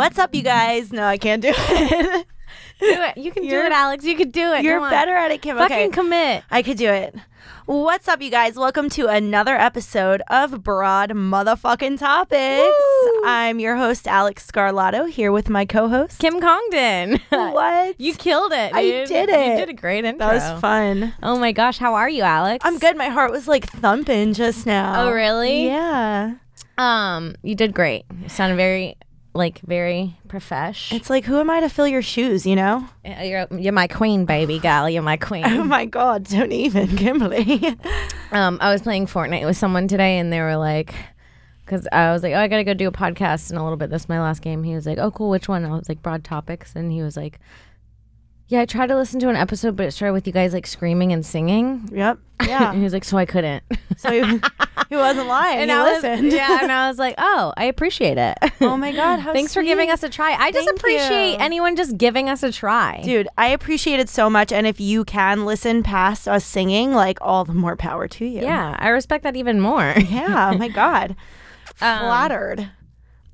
What's up, you guys? No, I can't do it. Do it. You can do it, Alex. You could do it. You're better at it, Kim. Fucking commit. I could do it. What's up, you guys? Welcome to another episode of Broad Motherfucking Topics. Woo! I'm your host, Alex Scarlato, here with my co-host, Kim Congdon. What? You killed it, dude. I did it. You did a great intro. That was fun. Oh my gosh, how are you, Alex? I'm good. My heart was like thumping just now. Oh, really? Yeah. You did great. You sounded very profesh. It's like, who am I to fill your shoes, you know? You're my queen, baby gal. You're my queen. Oh my God, don't even, Kimberly. I was playing Fortnite with someone today, and they were like, because I was like, oh, I gotta go do a podcast in a little bit. This is my last game. He was like, oh, cool, which one? I was like, Broad Topics. And he was like, yeah, I tried to listen to an episode, but it started with you guys like screaming and singing. Yep. Yeah. And he was like, so I couldn't. So he wasn't lying. And he listened. And I was like, oh, I appreciate it. Oh my God, how Thanks sweet. for giving us a try. I just appreciate anyone just giving us a try. Dude, I appreciate it so much. And if you can listen past us singing, like, all the more power to you. Yeah, I respect that even more. Yeah, oh my God. Flattered.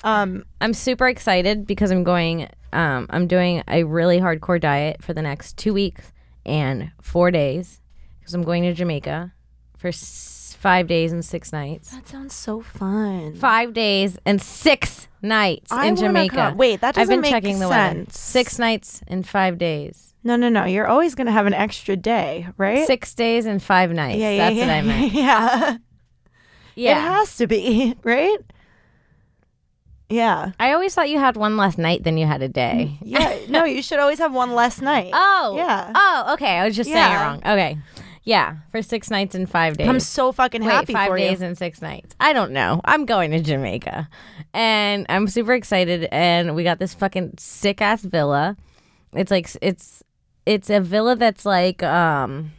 I'm super excited because I'm doing a really hardcore diet for the next 2 weeks and 4 days because I'm going to Jamaica for 5 days and 6 nights. That sounds so fun. 5 days and 6 nights in Jamaica. Wait, that doesn't make sense. I've been checking the weather. 6 nights and 5 days. No. You're always going to have an extra day, right? 6 days and 5 nights. That's what I meant. Yeah. Yeah. It has to be, right? Yeah. I always thought you had one less night than you had a day. Yeah. No, you should always have one less night. Oh. Yeah. Oh, okay. I was just saying it wrong. Okay. Yeah. For 6 nights and 5 days. I'm so fucking happy for you. 5 days and 6 nights. I don't know. I'm going to Jamaica. And I'm super excited. And we got this fucking sick ass villa. It's like, it's a villa that's like, the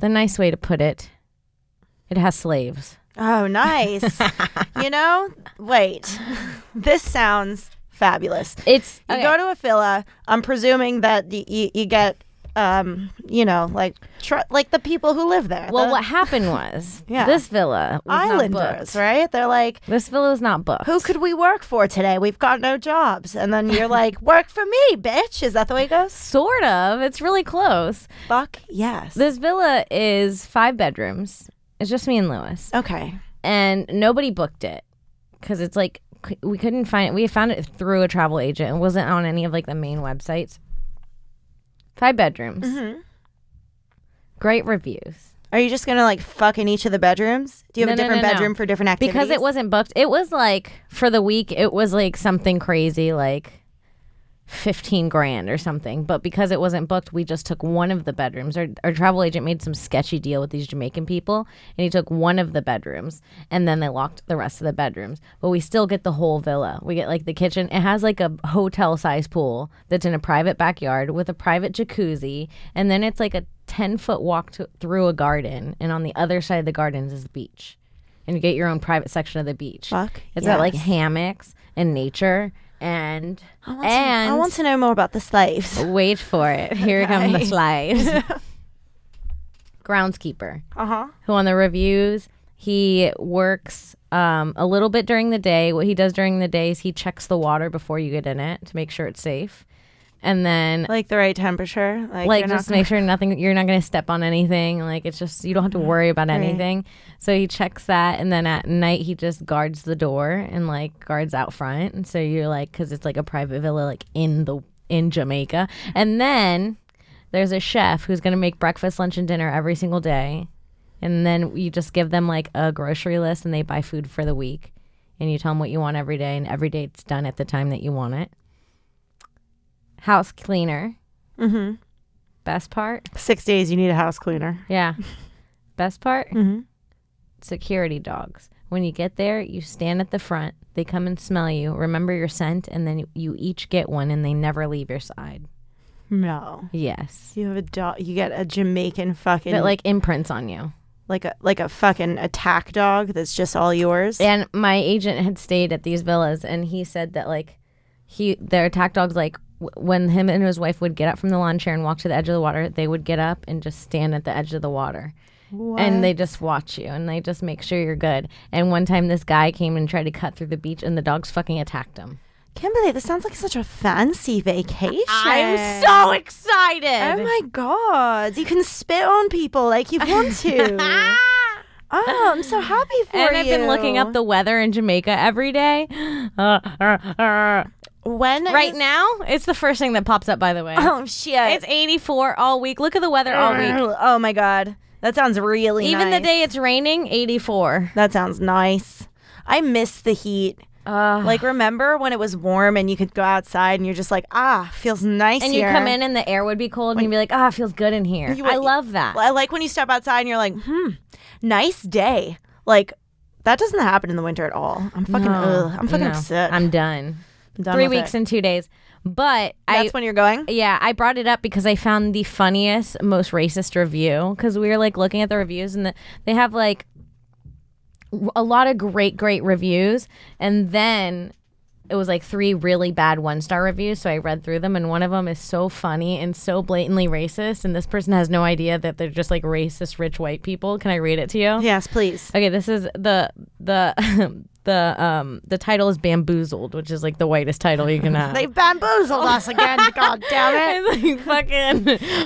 nice way to put it, it has slaves. Oh, nice. You know, wait, this sounds fabulous. You go to a villa. I'm presuming that you get, like the people who live there. Well, what happened was this villa was Islanders, not booked. right? They're like, this villa was not booked. Who could we work for today? We've got no jobs. And then you're like, work for me, bitch. Is that the way it goes? Sort of. It's really close. Fuck yes. This villa is 5 bedrooms. It's just me and Lewis. Okay. And nobody booked it because it's like we couldn't find it. We found it through a travel agent. It wasn't on any of like the main websites. 5 bedrooms. Mm-hmm. Great reviews. Are you just going to like fuck in each of the bedrooms? Do you have a different bedroom for different activities? Because it wasn't booked. It was like for the week, it was like something crazy like 15 grand or something, but because it wasn't booked, we just took one of the bedrooms. Our travel agent made some sketchy deal with these Jamaican people, and he took one of the bedrooms, and then they locked the rest of the bedrooms. But we still get the whole villa. We get like the kitchen. It has like a hotel size pool that's in a private backyard with a private jacuzzi, and then it's like a 10-foot walk through a garden, and on the other side of the garden is the beach, and you get your own private section of the beach. It's got like hammocks and nature. And I want to know more about the slaves. Wait for it. Here come the slaves. Groundskeeper. Who on the reviews, he works a little bit during the day. What he does during the day is he checks the water before you get in it to make sure it's safe. And then like the right temperature, like just make sure you're not going to step on anything. Like it's just, you don't have to worry about anything. So he checks that, and then at night he just guards the door and like guards out front. And so you're like, because it's like a private villa like in Jamaica. And then there's a chef who's going to make breakfast, lunch, and dinner every single day. And then you just give them like a grocery list, and they buy food for the week. And you tell them what you want every day, and every day it's done at the time that you want it. House cleaner. Mm-hmm. Best part? 6 days you need a house cleaner. Yeah. Best part? Mm-hmm. Security dogs. When you get there, you stand at the front. They come and smell you. Remember your scent, and then you each get one, and they never leave your side. No. Yes. You have a dog. You get a Jamaican fucking that like imprints on you. Like a fucking attack dog that's just all yours. And my agent had stayed at these villas, and he said that like their attack dogs like. When him and his wife would get up from the lawn chair and walk to the edge of the water, they would get up and just stand at the edge of the water. And they just watch you and they just make sure you're good. And one time this guy came and tried to cut through the beach and the dogs fucking attacked him. Kimberly, this sounds like such a fancy vacation. I'm so excited. Oh my God. You can spit on people like you want to. Oh, I'm so happy for you. And I've been looking up the weather in Jamaica every day. Right now, it's the first thing that pops up, by the way. Oh, shit. It's 84 all week. Look at the weather all week. Oh my God. That sounds really Even nice. the day it's raining, 84. That sounds nice. I miss the heat. Like, remember when it was warm and you could go outside and you're just like, feels nice and here. And you come in and the air would be cold and you'd be like, it feels good in here. I love that. I like when you step outside and you're like, nice day. Like, that doesn't happen in the winter at all. I'm fucking, I'm fucking upset. I'm done. 3 weeks and 2 days. But that's when you're going? Yeah, I brought it up because I found the funniest, most racist review because we were like looking at the reviews and they have like a lot of great reviews, and then it was like 3 really bad 1-star reviews, so I read through them and one of them is so funny and so blatantly racist, and this person has no idea that they're just like racist rich white people. Can I read it to you? Yes, please. Okay, this is the title is Bamboozled, which is like the whitest title you can have. They bamboozled us again. God damn it. It's like fucking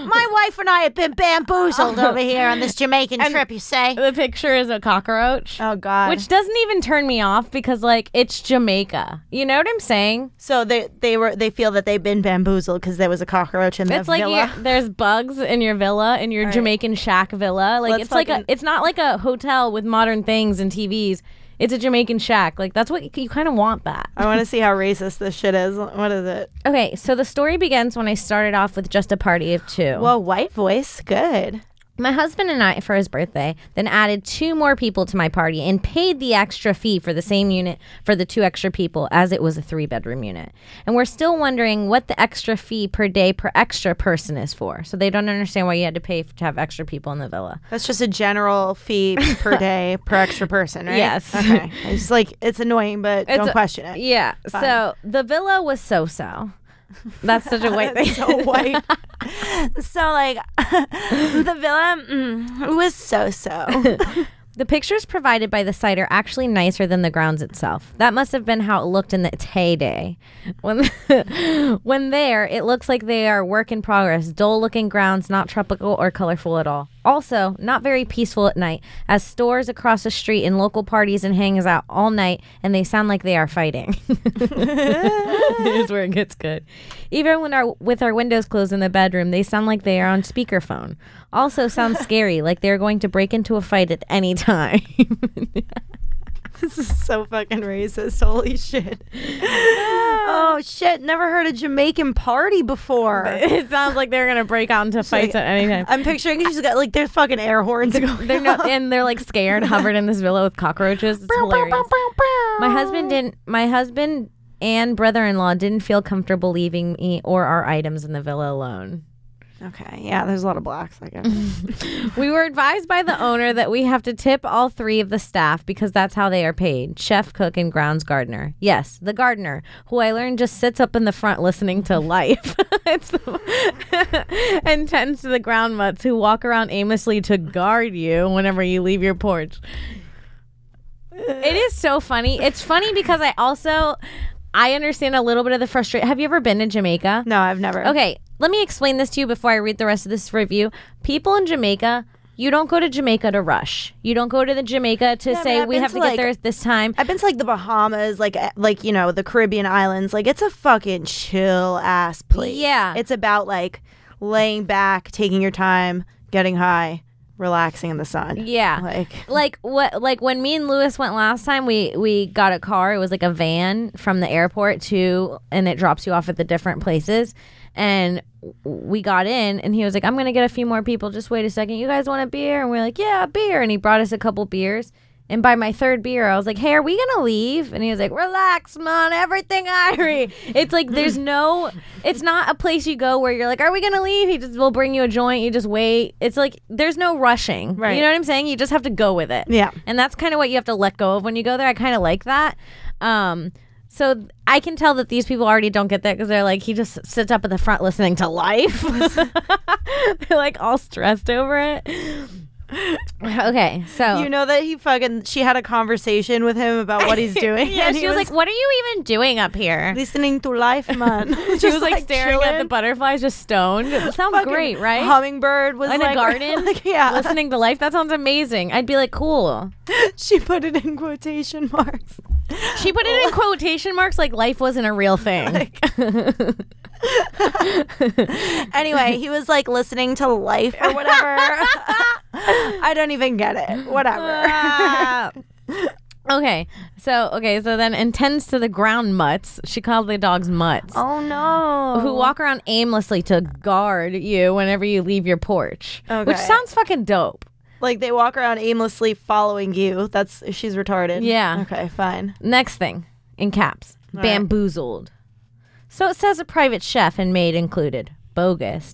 my wife and I have been bamboozled over here on this Jamaican trip, you say? The picture is a cockroach. Oh God. Which doesn't even turn me off because like it's Jamaica. You know what I'm saying? So they feel that they've been bamboozled because there was a cockroach in the villa. Like there's bugs in your villa, in your Jamaican shack villa. Like it's not like a hotel with modern things and TVs. It's a Jamaican shack. Like, that's what you kind of want that. I want to see how racist this shit is. What is it? Okay, so the story begins when I started off with just a party of 2. Well, white voice. Good. My husband and I, for his birthday, then added 2 more people to my party and paid the extra fee for the same unit for the 2 extra people, as it was a 3-bedroom unit. And we're still wondering what the extra fee per day per extra person is for. So they don't understand why you had to pay to have extra people in the villa. That's just a general fee per day per extra person, right? Yes. Okay. It's like, it's annoying, but don't question it. Yeah. Fine. So the villa was so-so. That's such a white thing. So white. So like the villa was so. The pictures provided by the site are actually nicer than the grounds itself. That must have been how it looked in its heyday. When there, it looks like they are work in progress, dull-looking grounds, not tropical or colorful at all. Also, not very peaceful at night, as stores across the street and local parties and hangs out all night, and they sound like they are fighting. Here's where it gets good. Even when with our windows closed in the bedroom, they sound like they are on speakerphone. Also sounds scary, like they're going to break into a fight at any time. This is so fucking racist. Holy shit. Oh shit, never heard a Jamaican party before. It sounds like they're gonna break out into fights at any time. I'm picturing she's got like there's fucking air horns going on. And they're like scared, hovered in this villa with cockroaches. It's hilarious. My husband and brother-in-law didn't feel comfortable leaving me or our items in the villa alone. Okay, yeah, there's a lot of blacks, I guess. We were advised by the owner that we have to tip all 3 of the staff because that's how they are paid. Chef, cook, and grounds gardener. Yes, the gardener, who I learned just sits up in the front listening to life. And tends to the ground mutts who walk around aimlessly to guard you whenever you leave your porch. It is so funny. It's funny because I understand a little bit of the frustration. Have you ever been to Jamaica? No, I've never. Okay, let me explain this to you before I read the rest of this review. People in Jamaica, you don't go to Jamaica to rush. You don't go to the Jamaica to say we have to get there at this time. I've been to like the Bahamas, like you know, the Caribbean islands. Like it's a fucking chill ass place. Yeah. It's about like laying back, taking your time, getting high, relaxing in the sun. Yeah. Like when me and Lewis went last time, we got a car. It was like a van from the airport and it drops you off at the different places. And we got in and he was like, I'm going to get a few more people. Just wait a second. You guys want a beer? And we're like, yeah, a beer. And he brought us a couple beers. And by my 3rd beer, I was like, hey, are we going to leave? And he was like, relax, man, everything Irie. It's like it's not a place you go where you're like, are we going to leave? He just will bring you a joint. You just wait. It's like there's no rushing. Right. You know what I'm saying? You just have to go with it. Yeah. And that's kind of what you have to let go of when you go there. I kind of like that. So I can tell that these people already don't get that because they're like, he just sits up at the front listening to life. They're like all stressed over it. Okay, so you know that she had a conversation with him about what he's doing. Yeah, she was like, "What are you even doing up here?" Listening to life, man. She was like staring at the butterflies, just stoned. It sounds great, right? Hummingbird was in a garden, listening to life. That sounds amazing. I'd be like, cool. She put it in quotation marks. She put it in quotation marks like life wasn't a real thing. Anyway, he was like listening to life or whatever. I don't even get it. Whatever. Okay, so then intends to the ground mutts. She called the dogs mutts. Oh no. Who walk around aimlessly to guard you whenever you leave your porch. Okay. Which sounds fucking dope. Like they walk around aimlessly following you. She's retarded. Yeah. Okay, fine. Next thing, in caps, bamboozled. So it says a private chef and maid included. Bogus, ...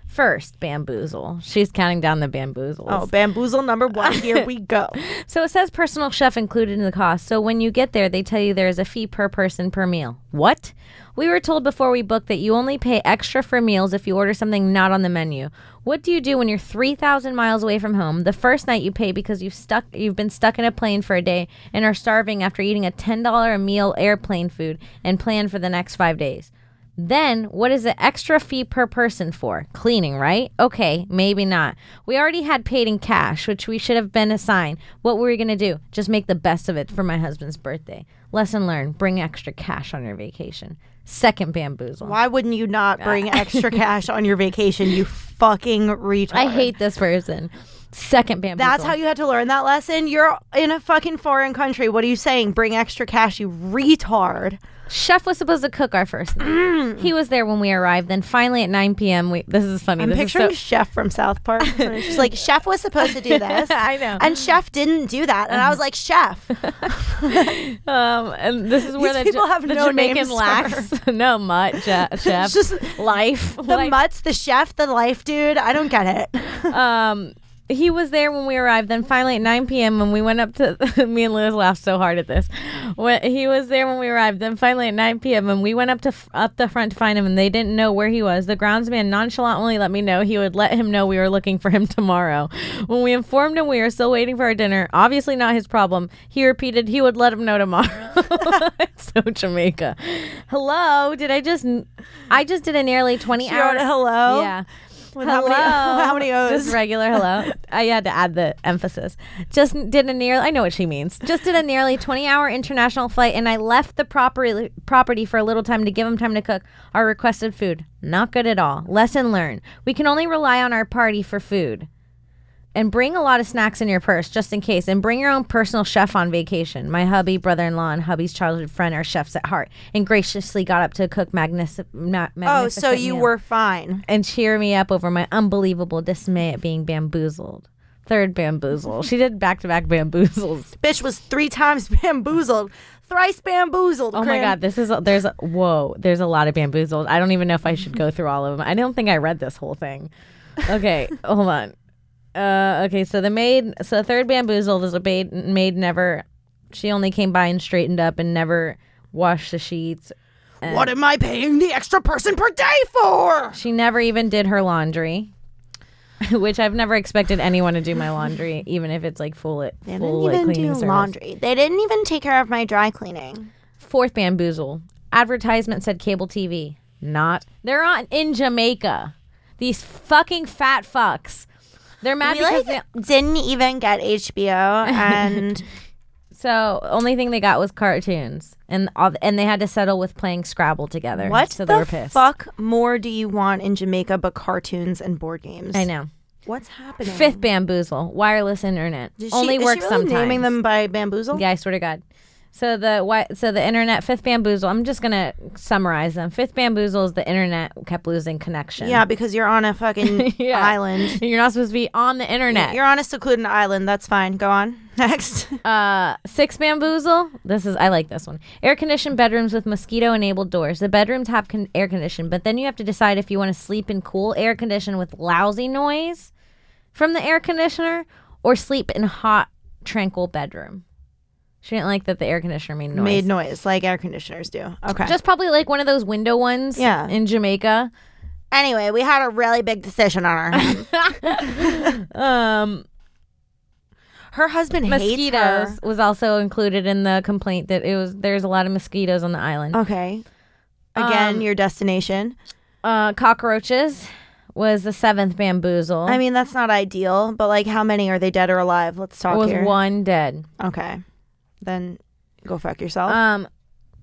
First, bamboozle. She's counting down the bamboozles. Oh, bamboozle number 1. Here we go. So it says personal chef included in the cost. So when you get there, they tell you there is a fee per person per meal. What? We were told before we booked that you only pay extra for meals if you order something not on the menu. What do you do when you're 3,000 miles away from home? The first night you pay because you've been stuck in a plane for a day and are starving after eating a $10 a meal airplane food and plan for the next 5 days. Then, what is the extra fee per person for? Cleaning, right? Okay, maybe not. We already had paid in cash, which we should have been assigned. What were we going to do? Just make the best of it for my husband's birthday. Lesson learned, bring extra cash on your vacation. Second bamboozle. Why wouldn't you not bring extra cash on your vacation, you fucking retard? I hate this person. Second bamboozle. That's how you had to learn that lesson? You're in a fucking foreign country. What are you saying? Bring extra cash, you retard. Chef was supposed to cook our first night. He was there when we arrived. Then finally at 9 p.m. This is funny. I'm picturing Chef from South Park. She's like, Chef was supposed to do this. I know. And Chef didn't do that. And I was like, Chef. And this is where the Jamaican lacks. No, mutt, chef. Just life. The mutts, the chef, the life dude. I don't get it. He was there when we arrived. Then finally at 9 p.m. when we went up to... me and Liz laughed so hard at this. He was there when we arrived. Then finally at 9 p.m. when we went up the front to find him and they didn't know where he was. The groundsman nonchalantly let me know he would let him know we were looking for him tomorrow. When we informed him we were still waiting for our dinner, obviously not his problem, he repeated he would let him know tomorrow. It's so Jamaica. Hello? I just did a nearly 20-hour... hello? Yeah. Hello. How many O's? Just regular hello. I had to add the emphasis. I know what she means. Just did a nearly 20-hour international flight and I left the property for a little time to give him time to cook our requested food. Not good at all. Lesson learned. We can only rely on our party for food. And bring a lot of snacks in your purse, just in case. And bring your own personal chef on vacation. My hubby, brother-in-law, and hubby's childhood friend are chefs at heart. And graciously got up to cook magnificent Oh, so you meal. were fine. And cheer me up over my unbelievable dismay at being bamboozled. Third bamboozle. She did back-to-back bamboozles. Bitch was 3 times bamboozled. Thrice bamboozled. Oh my God, there's a lot of bamboozled. I don't even know if I should go through all of them. I don't think I read this whole thing. Okay, hold on. Okay, so the third bamboozle is a maid never, she only came by and straightened up and never washed the sheets. What am I paying the extra person per day for? She never even did her laundry, which I've never expected anyone to do my laundry, even if it's like full cleaning service. Laundry. They didn't even take care of my dry cleaning. Fourth bamboozle. Advertisement said cable TV. Not. They're in Jamaica. These fucking fat fucks. They're mad because they didn't even get HBO, and so only thing they got was cartoons, and they had to settle with playing Scrabble together. What so the they were pissed. Fuck more do you want in Jamaica but cartoons and board games? I know. What's happening? Fifth bamboozle, wireless internet. Only works really sometimes. Naming them by bamboozle? Yeah, I swear to God. So the internet, fifth bamboozle, I'm just going to summarize them. Fifth bamboozle is the internet kept losing connection. Yeah, because you're on a fucking island. You're not supposed to be on the internet. You're on a secluded island. That's fine. Go on. Next. Sixth bamboozle. I like this one. Air-conditioned bedrooms with mosquito-enabled doors. The bedrooms have air conditioning, but then you have to decide if you want to sleep in cool air condition with lousy noise from the air conditioner or sleep in hot, tranquil bedroom. She didn't like that the air conditioner made noise. Like air conditioners do. Okay. Just probably like one of those window ones in Jamaica. Anyway, we had a really big decision on our hands. Her husband hates her. Mosquitoes was also included in the complaint that there's a lot of mosquitoes on the island. Okay. Again, your destination. Cockroaches was the 7th bamboozle. I mean, that's not ideal, but like how many are they dead or alive? Let's talk here. It was 1 dead. Okay. Then go fuck yourself.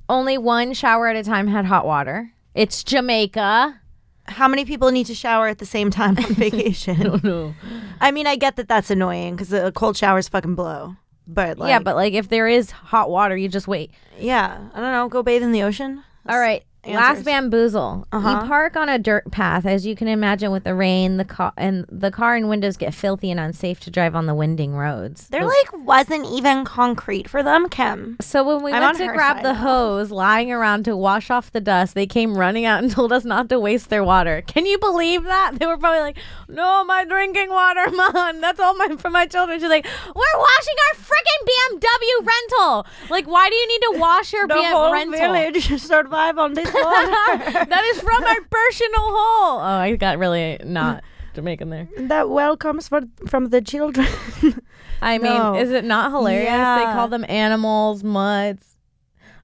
Only 1 shower at a time had hot water. It's Jamaica. How many people need to shower at the same time on vacation? I don't know. I mean, I get that that's annoying because the cold showers fucking blow. But like, yeah, but like if there is hot water, you just wait. Yeah, I don't know. Go bathe in the ocean. All right. Answers. Last bamboozle. You park on a dirt path, as you can imagine, with the rain. The car and windows get filthy and unsafe to drive on the winding roads. There wasn't even concrete for them, Kim. So when we went to grab the hose lying around to wash off the dust, they came running out and told us not to waste their water. Can you believe that? They were probably like, "No, my drinking water, Mom. That's all for my children." She's like, "We're washing our freaking BMW rental. Like, why do you need to wash your BMW rental? The whole village survive on this." That is from our personal hole. Oh, I got really not Jamaican there. That well comes from the children. I mean, is it not hilarious? Yeah. They call them animals, mutts.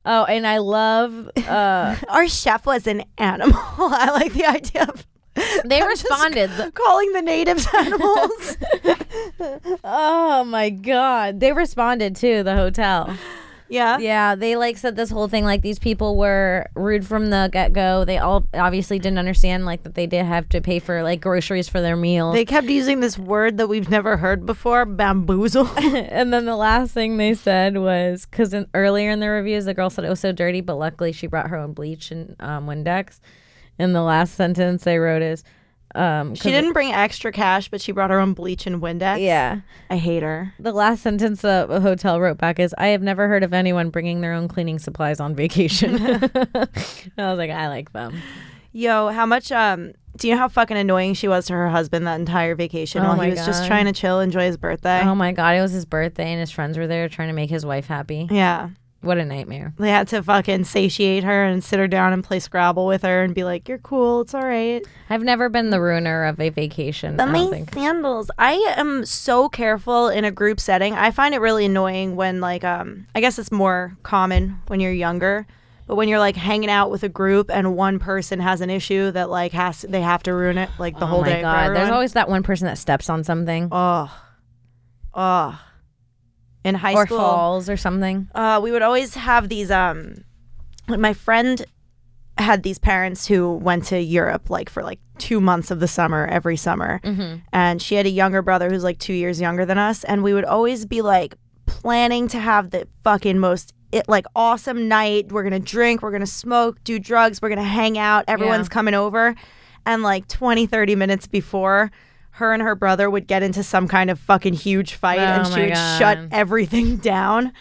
Oh, and I love... our chef was an animal. I like the idea of... They responded. Calling the natives animals. Oh, my God. They responded, too, the hotel. Yeah. Yeah, they said this whole thing these people were rude from the get-go. They all obviously didn't understand that they did have to pay for groceries for their meals. They kept using this word that we've never heard before, bamboozle. And then the last thing they said was, because earlier in the reviews the girl said it was so dirty, but luckily she brought her own bleach and Windex. And the last sentence they wrote is, she didn't bring extra cash, but she brought her own bleach and Windex. Yeah. I hate her. The last sentence the hotel wrote back is, "I have never heard of anyone bringing their own cleaning supplies on vacation." I was like, I like them. Yo, how much, do you know how fucking annoying she was to her husband that entire vacation while he was just trying to chill, enjoy his birthday? Oh my God, it was his birthday and his friends were there trying to make his wife happy. Yeah. What a nightmare. They had to fucking satiate her and sit her down and play Scrabble with her and be like, "You're cool, it's all right." I've never been the ruiner of a vacation. Sandals. I am so careful in a group setting. I find it really annoying when I guess it's more common when you're younger, but when you're hanging out with a group and one person has an issue that they have to ruin it the whole day. Oh my God, there's always that one person that steps on something. Oh. In high school, or falls or something. We would always have these. My friend had these parents who went to Europe for 2 months of the summer every summer, and she had a younger brother who's 2 years younger than us, and we would always be planning to have the fucking most awesome night. We're gonna drink, we're gonna smoke, do drugs, we're gonna hang out. Everyone's coming over, and 20-30 minutes before, her and her brother would get into some kind of fucking huge fight, and she would shut everything down.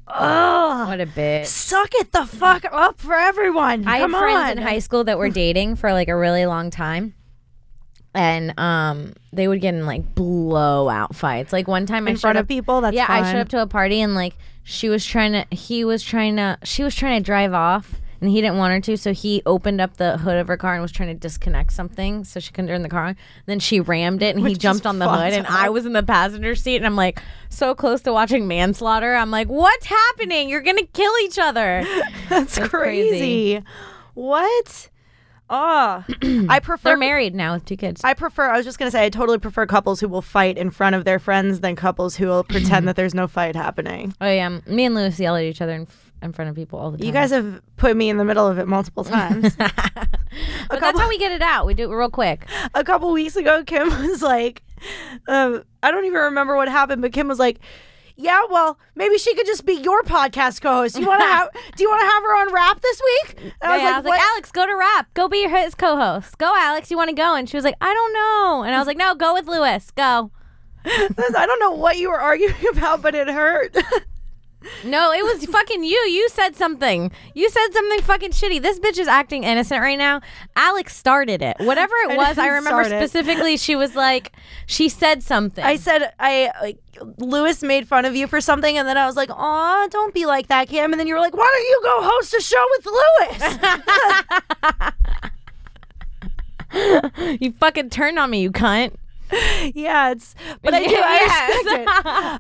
Oh, what a bitch. Suck it the fuck up for everyone. I had friends in high school that were dating for a really long time. And they would get in blowout fights. One time in front of people, that's fine. I showed up to a party and she was trying to drive off. And he didn't want her to, so he opened up the hood of her car and was trying to disconnect something so she couldn't turn the car on. Then she rammed it, and he jumped on the hood, and I was in the passenger seat, and I'm so close to watching manslaughter. I'm like, what's happening? You're going to kill each other. That's crazy. What? Oh, I prefer... They're married now with 2 kids. I was just going to say, I totally prefer couples who will fight in front of their friends than couples who will pretend that there's no fight happening. Oh, yeah. Me and Lewis yell at each other in front of people all the time. You guys have put me in the middle of it multiple times. But that's how we get it out. We do it real quick. A couple weeks ago, Kim was I don't even remember what happened, but Kim was like, "Yeah, well, maybe she could just be your podcast co-host. Do you want to have her on Rap this week?" And I was like, "Alex, go to Rap. Go be his co-host. Go, Alex. You want to go?" And she was like, "I don't know." And I was like, "No, go with Lewis. Go." I don't know what you were arguing about, but it hurt. No, it was fucking you. You said something. You said something fucking shitty. This bitch is acting innocent right now. Alex started it. Whatever it was, I remember specifically she was she said something. I said, Lewis made fun of you for something, and then I was like, "Aw, don't be like that, Kim." And then you were like, "Why don't you go host a show with Lewis?" You fucking turned on me, you cunt. Yeah, but I respect it.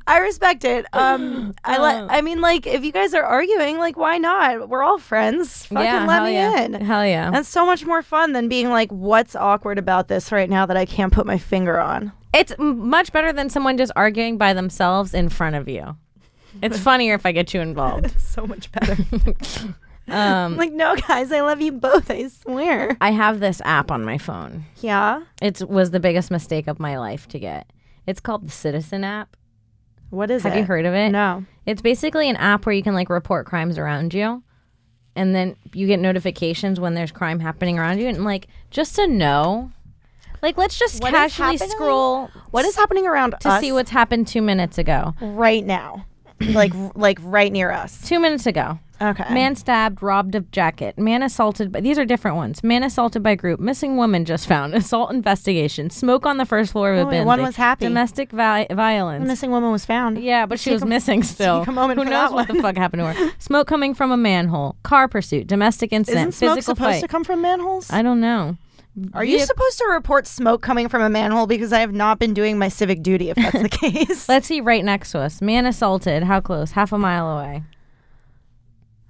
I respect it. I mean, like, if you guys are arguing, like, why not? We're all friends. Fucking let me in. Hell yeah. That's so much more fun than being like, what's awkward about this right now that I can't put my finger on? It's much better than someone just arguing by themselves in front of you. It's funnier if I get you involved. It's so much better. Like, no, guys, I love you both, I swear. I have this app on my phone. Yeah? It was the biggest mistake of my life to get. It's called the Citizen app. What is it? Have you heard of it? No. It's basically an app where you can like report crimes around you. And then you get notifications when there's crime happening around you. And like, just to know, like, let's just casually scroll. What is happening around us? To see what's happened 2 minutes ago. Right now. like right near us. 2 minutes ago. Okay. Man stabbed, robbed of jacket. Man assaulted by... These are different ones. Man assaulted by group. Missing woman just found. Assault investigation. Smoke on the first floor of a building. One was happy. Domestic violence. The missing woman was found. Yeah, but she was missing still. Take a moment Who for knows that what one. the fuck happened to her? Smoke coming from a manhole. Car pursuit. Domestic incident. Isn't smoke Physical supposed fight. to come from manholes? I don't know. Are you supposed to report smoke coming from a manhole? Because I have not been doing my civic duty, if that's the case. Let's see right next to us. Man assaulted. How close? Half a mile away.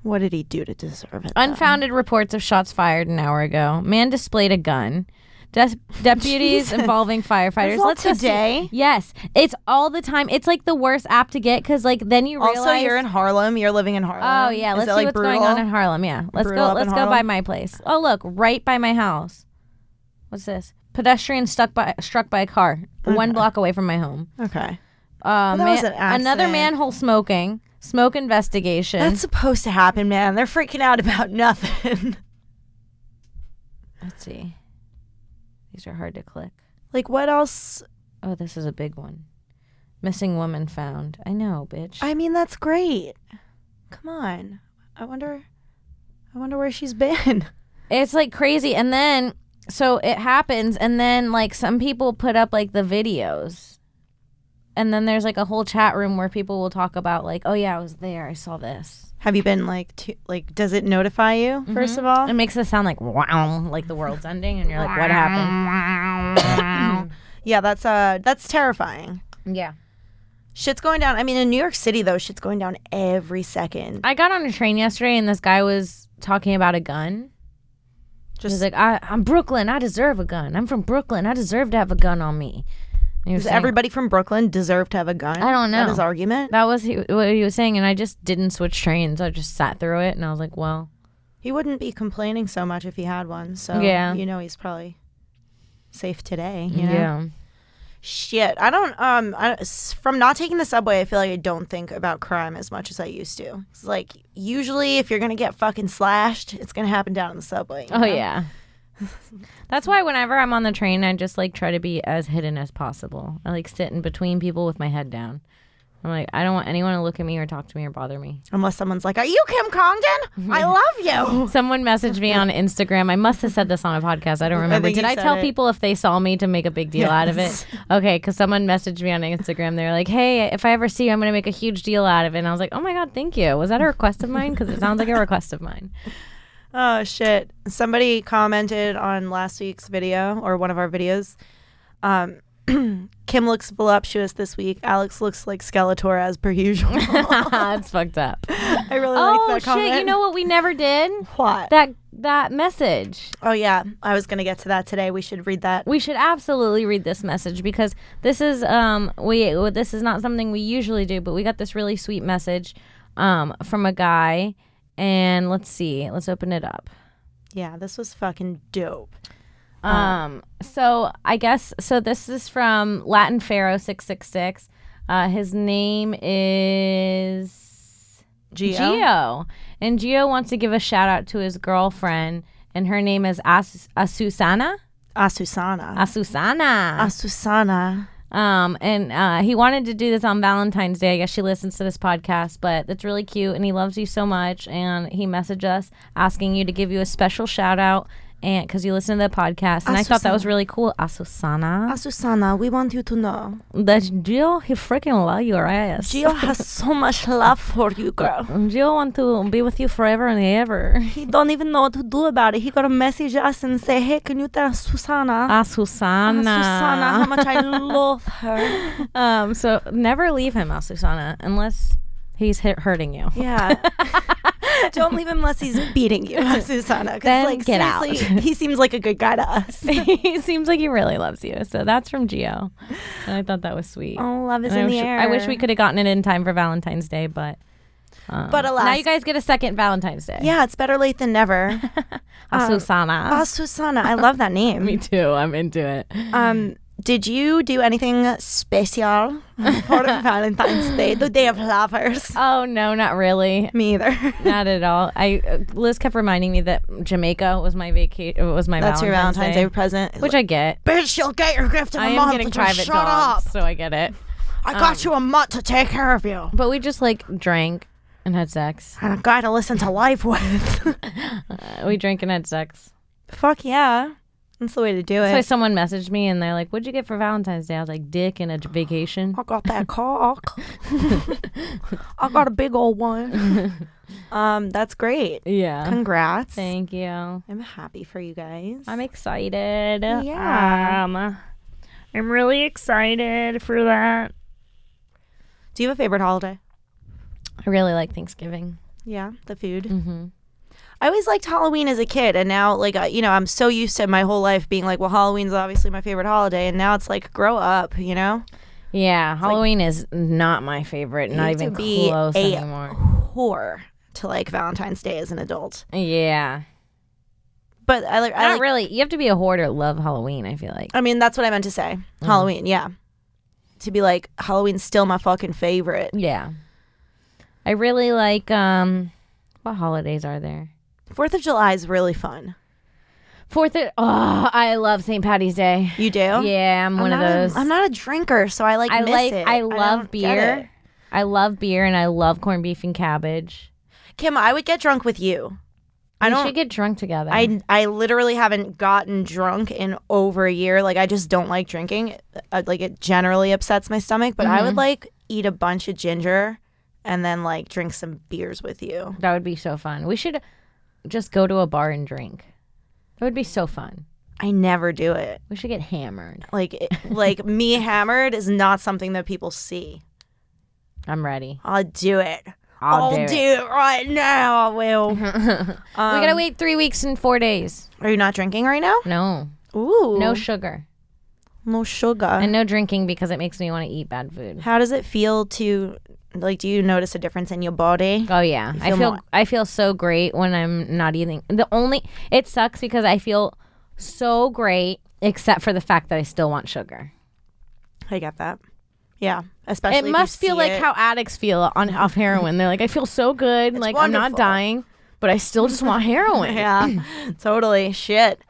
What did he do to deserve it? Unfounded reports of shots fired an hour ago. Man displayed a gun. Deputies involving firefighters. Let's today. Yes, it's all the time. It's like the worst app to get because like then you realize. Also, you're in Harlem. You're living in Harlem. Oh yeah, let's see what's going on in Harlem. Yeah, let's go. Let's go by my place. Oh look, right by my house. What's this? Pedestrian struck by a car 1 block away from my home. Okay. That was an accident. Another manhole smoking. Smoke investigation. That's supposed to happen, man. They're freaking out about nothing. Let's see. These are hard to click. Like, what else? Oh, this is a big one. Missing woman found. I know, bitch. I mean, that's great. Come on. I wonder where she's been. It's like crazy. And then, so it happens, and then like some people put up like the videos. And then there's like a whole chat room where people will talk about like, oh yeah, I was there. I saw this. Have you been like, does it notify you, first of all? It makes it sound like, wow, like the world's ending. And you're like, what happened? Yeah, that's terrifying. Yeah. Shit's going down. I mean, in New York City, though, shit's going down every second. I got on a train yesterday and this guy was talking about a gun. He's like, I'm Brooklyn. I deserve a gun. I'm from Brooklyn. I deserve to have a gun on me. Does everybody from Brooklyn deserve to have a gun? I don't know. That his argument? That was what he was saying, and I just didn't switch trains. I just sat through it, and I was like, well. He wouldn't be complaining so much if he had one, so yeah. You know he's probably safe today, you know? Yeah. Shit. I don't, from not taking the subway, I feel like I don't think about crime as much as I used to. It's like, usually if you're going to get fucking slashed, it's going to happen down in the subway. Oh, yeah. That's why whenever I'm on the train, I just like try to be as hidden as possible. I like sit in between people with my head down. I'm like, I don't want anyone to look at me or talk to me or bother me. Unless someone's like, are you Kim Congdon? I love you. Someone messaged me on Instagram. I must have said this on a podcast. I don't remember. Did I tell people if they saw me to make a big deal out of it? Okay, because someone messaged me on Instagram. They were like, hey, if I ever see you, I'm going to make a huge deal out of it. And I was like, oh my God, thank you. Was that a request of mine? Because it sounds like a request of mine. Oh, shit. Somebody commented on last week's video, or one of our videos. Kim looks voluptuous this week. Alex looks like Skeletor as per usual. That's fucked up. I really like that comment. Oh, shit. You know what we never did? What? That message. Oh, yeah. I was going to get to that today. We should read that. We should absolutely read this message because this is this is not something we usually do, but we got this really sweet message from a guy. And let's see. Let's open it up. Yeah, this was fucking dope. So I guess this is from Latin Pharaoh 666. His name is Gio. And Gio wants to give a shout out to his girlfriend, and her name is Asusana. And he wanted to do this on Valentine's Day. I guess she listens to this podcast, but that's really cute, and he loves you so much. And he messaged us asking you to give you a special shout out and because you listen to the podcast, and I thought that was really cool. Asusana, we want you to know that Gio, he freaking love your ass. Gio has so much love for you, girl. Gio want to be with you forever and ever. He don't even know what to do about it. He gotta message us and say, hey, can you tell Susana how much I love her. So never leave him, Asusana, unless he's hurting you. Yeah. Don't leave him unless he's beating you, Susana. Then like, get out. He seems like a good guy to us. He seems like he really loves you. So that's from Gio. And I thought that was sweet. Oh, love is in the air. I wish we could have gotten it in time for Valentine's Day, but alas. Now you guys get a second Valentine's Day. Yeah, it's better late than never. Asusana. Susana. I love that name. Me too. I'm into it. Did you do anything special for Valentine's Day, the Day of Lovers? Oh, no, not really. Me either. Not at all. Liz kept reminding me that Jamaica was my vacation. Was my That's Valentine's your Valentine's Day present. Which I get. Bitch, you'll get your gift in a month. I am getting private shut dogs, up. so I get it. I got you a mutt to take care of you. But we just like drank and had sex. And a guy to listen to life with. We drank and had sex. Fuck yeah. That's the way to do it. That's why someone messaged me and they're like, what'd you get for Valentine's Day? I was like, dick and a vacation. I got that cock. I got a big old one. That's great. Yeah. Congrats. Thank you. I'm happy for you guys. I'm excited. Yeah. I'm really excited for that. Do you have a favorite holiday? I really like Thanksgiving. Yeah, the food. Mm-hmm. I always liked Halloween as a kid, and now, like, I'm so used to my whole life being like, well, Halloween's obviously my favorite holiday, and now it's like, grow up, you know? Yeah, Halloween is not my favorite, not even close anymore. Whore to like Valentine's Day as an adult. Yeah. But I not really. You have to be a whore to love Halloween, I feel like. I mean, that's what I meant to say. Halloween, yeah. To be like, Halloween's still my fucking favorite. Yeah. I really like, what holidays are there? 4th of July is really fun. I love St. Patty's Day. You do? Yeah, I'm one of those. I'm not a drinker, so I miss it. I love beer. I love beer and I love corned beef and cabbage. Kim, I would get drunk with you. We should get drunk together. I literally haven't gotten drunk in over a year. Like, I just don't like drinking. Like, it generally upsets my stomach, but I would like eat a bunch of ginger and then like drink some beers with you. That would be so fun. We should just go to a bar and drink. That would be so fun. I never do it. We should get hammered. Like me hammered is not something that people see. I'm ready. I'll do it. I'll do it right now. I will. We gotta wait 3 weeks and 4 days. Are you not drinking right now? No. Ooh. No sugar. No sugar. And no drinking because it makes me want to eat bad food. How does it feel to, like, do you notice a difference in your body? Oh yeah. I feel so great when I'm not eating. It sucks because I feel so great except for the fact that I still want sugar. I get that. Yeah. Especially it must feel like how addicts feel off heroin. They're like, I feel so good. Like, wonderful. I'm not dying, but I still just want heroin. Yeah. Totally. Shit.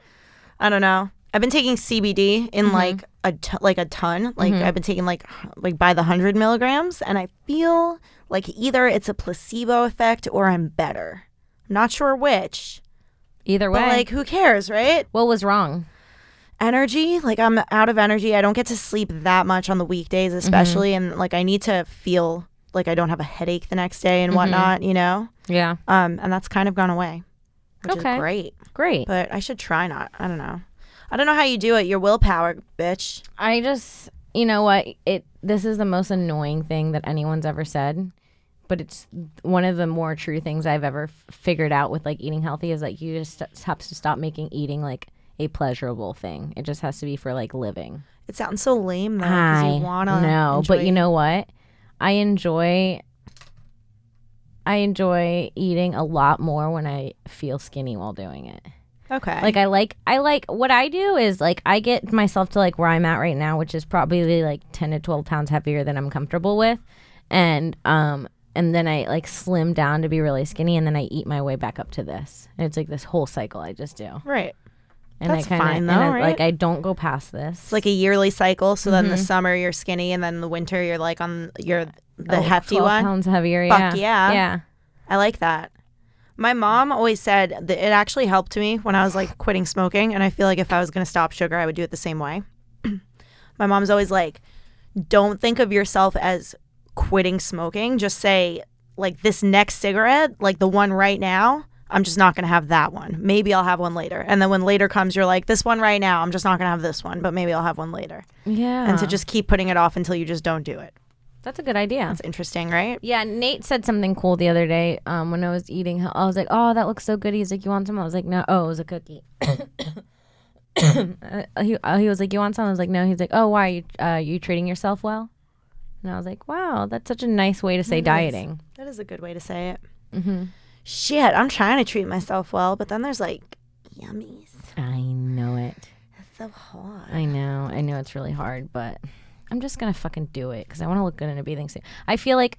I don't know. I've been taking CBD in like a ton. Like I've been taking like by the 100 milligrams, and I feel like either it's a placebo effect or I'm better. I'm not sure which. Either way. But like, who cares, right? What was wrong? Energy. Like, I'm out of energy. I don't get to sleep that much on the weekdays, especially, and like I need to feel like I don't have a headache the next day and whatnot. You know? Yeah. And that's kind of gone away, which is great. Great. But I should try not. I don't know. I don't know how you do it. Your willpower, bitch. I just, you know what? This is the most annoying thing that anyone's ever said, but it's one of the more true things I've ever figured out with like eating healthy is like you just have to stop making eating like a pleasurable thing. It just has to be for like living. It sounds so lame though. Because you wanna enjoy. But you know what? I enjoy eating a lot more when I feel skinny while doing it. Okay. Like I like what I do is like I get myself to like where I'm at right now, which is probably like 10 to 12 pounds heavier than I'm comfortable with. And then I like slim down to be really skinny, and then I eat my way back up to this. And it's like this whole cycle I just do. Right. And that's fine though, right? Like I don't go past this. It's like a yearly cycle. So then the summer you're skinny, and then the winter you're like the hefty 12 one. pounds heavier. Fuck yeah. Yeah. I like that. My mom always said that it actually helped me when I was like quitting smoking. And I feel like if I was going to stop sugar, I would do it the same way. My mom's always like, don't think of yourself as quitting smoking. Just say like this next cigarette, like the one right now, I'm just not going to have that one. Maybe I'll have one later. And then when later comes, you're like, this one right now, I'm just not going to have this one, but maybe I'll have one later. Yeah. And to just keep putting it off until you just don't do it. That's a good idea. That's interesting, right? Yeah, Nate said something cool the other day when I was eating. I was like, oh, that looks so good. He's like, you want some? I was like, no. Oh, it was a cookie. He was like, you want some? I was like, no. He's like, oh, why? Are you treating yourself well? And I was like, wow, that's such a nice way to say dieting. That is a good way to say it. Mm-hmm. Shit, I'm trying to treat myself well, but then there's like yummies. I know it. It's so hard. I know it's really hard, but I'm just gonna fucking do it because I want to look good in a bathing suit. I feel like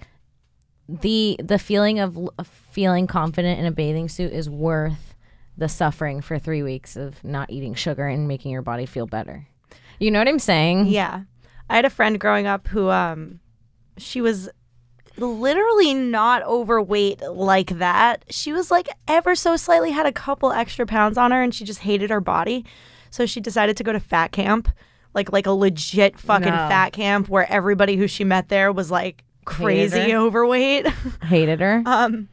the feeling of feeling confident in a bathing suit is worth the suffering for 3 weeks of not eating sugar and making your body feel better. You know what I'm saying? Yeah. I had a friend growing up who she was literally not overweight like that. She was like ever so slightly had a couple extra pounds on her and she just hated her body. So she decided to go to fat camp, like a legit fucking fat camp where everybody who she met there was like crazy overweight. Hated her.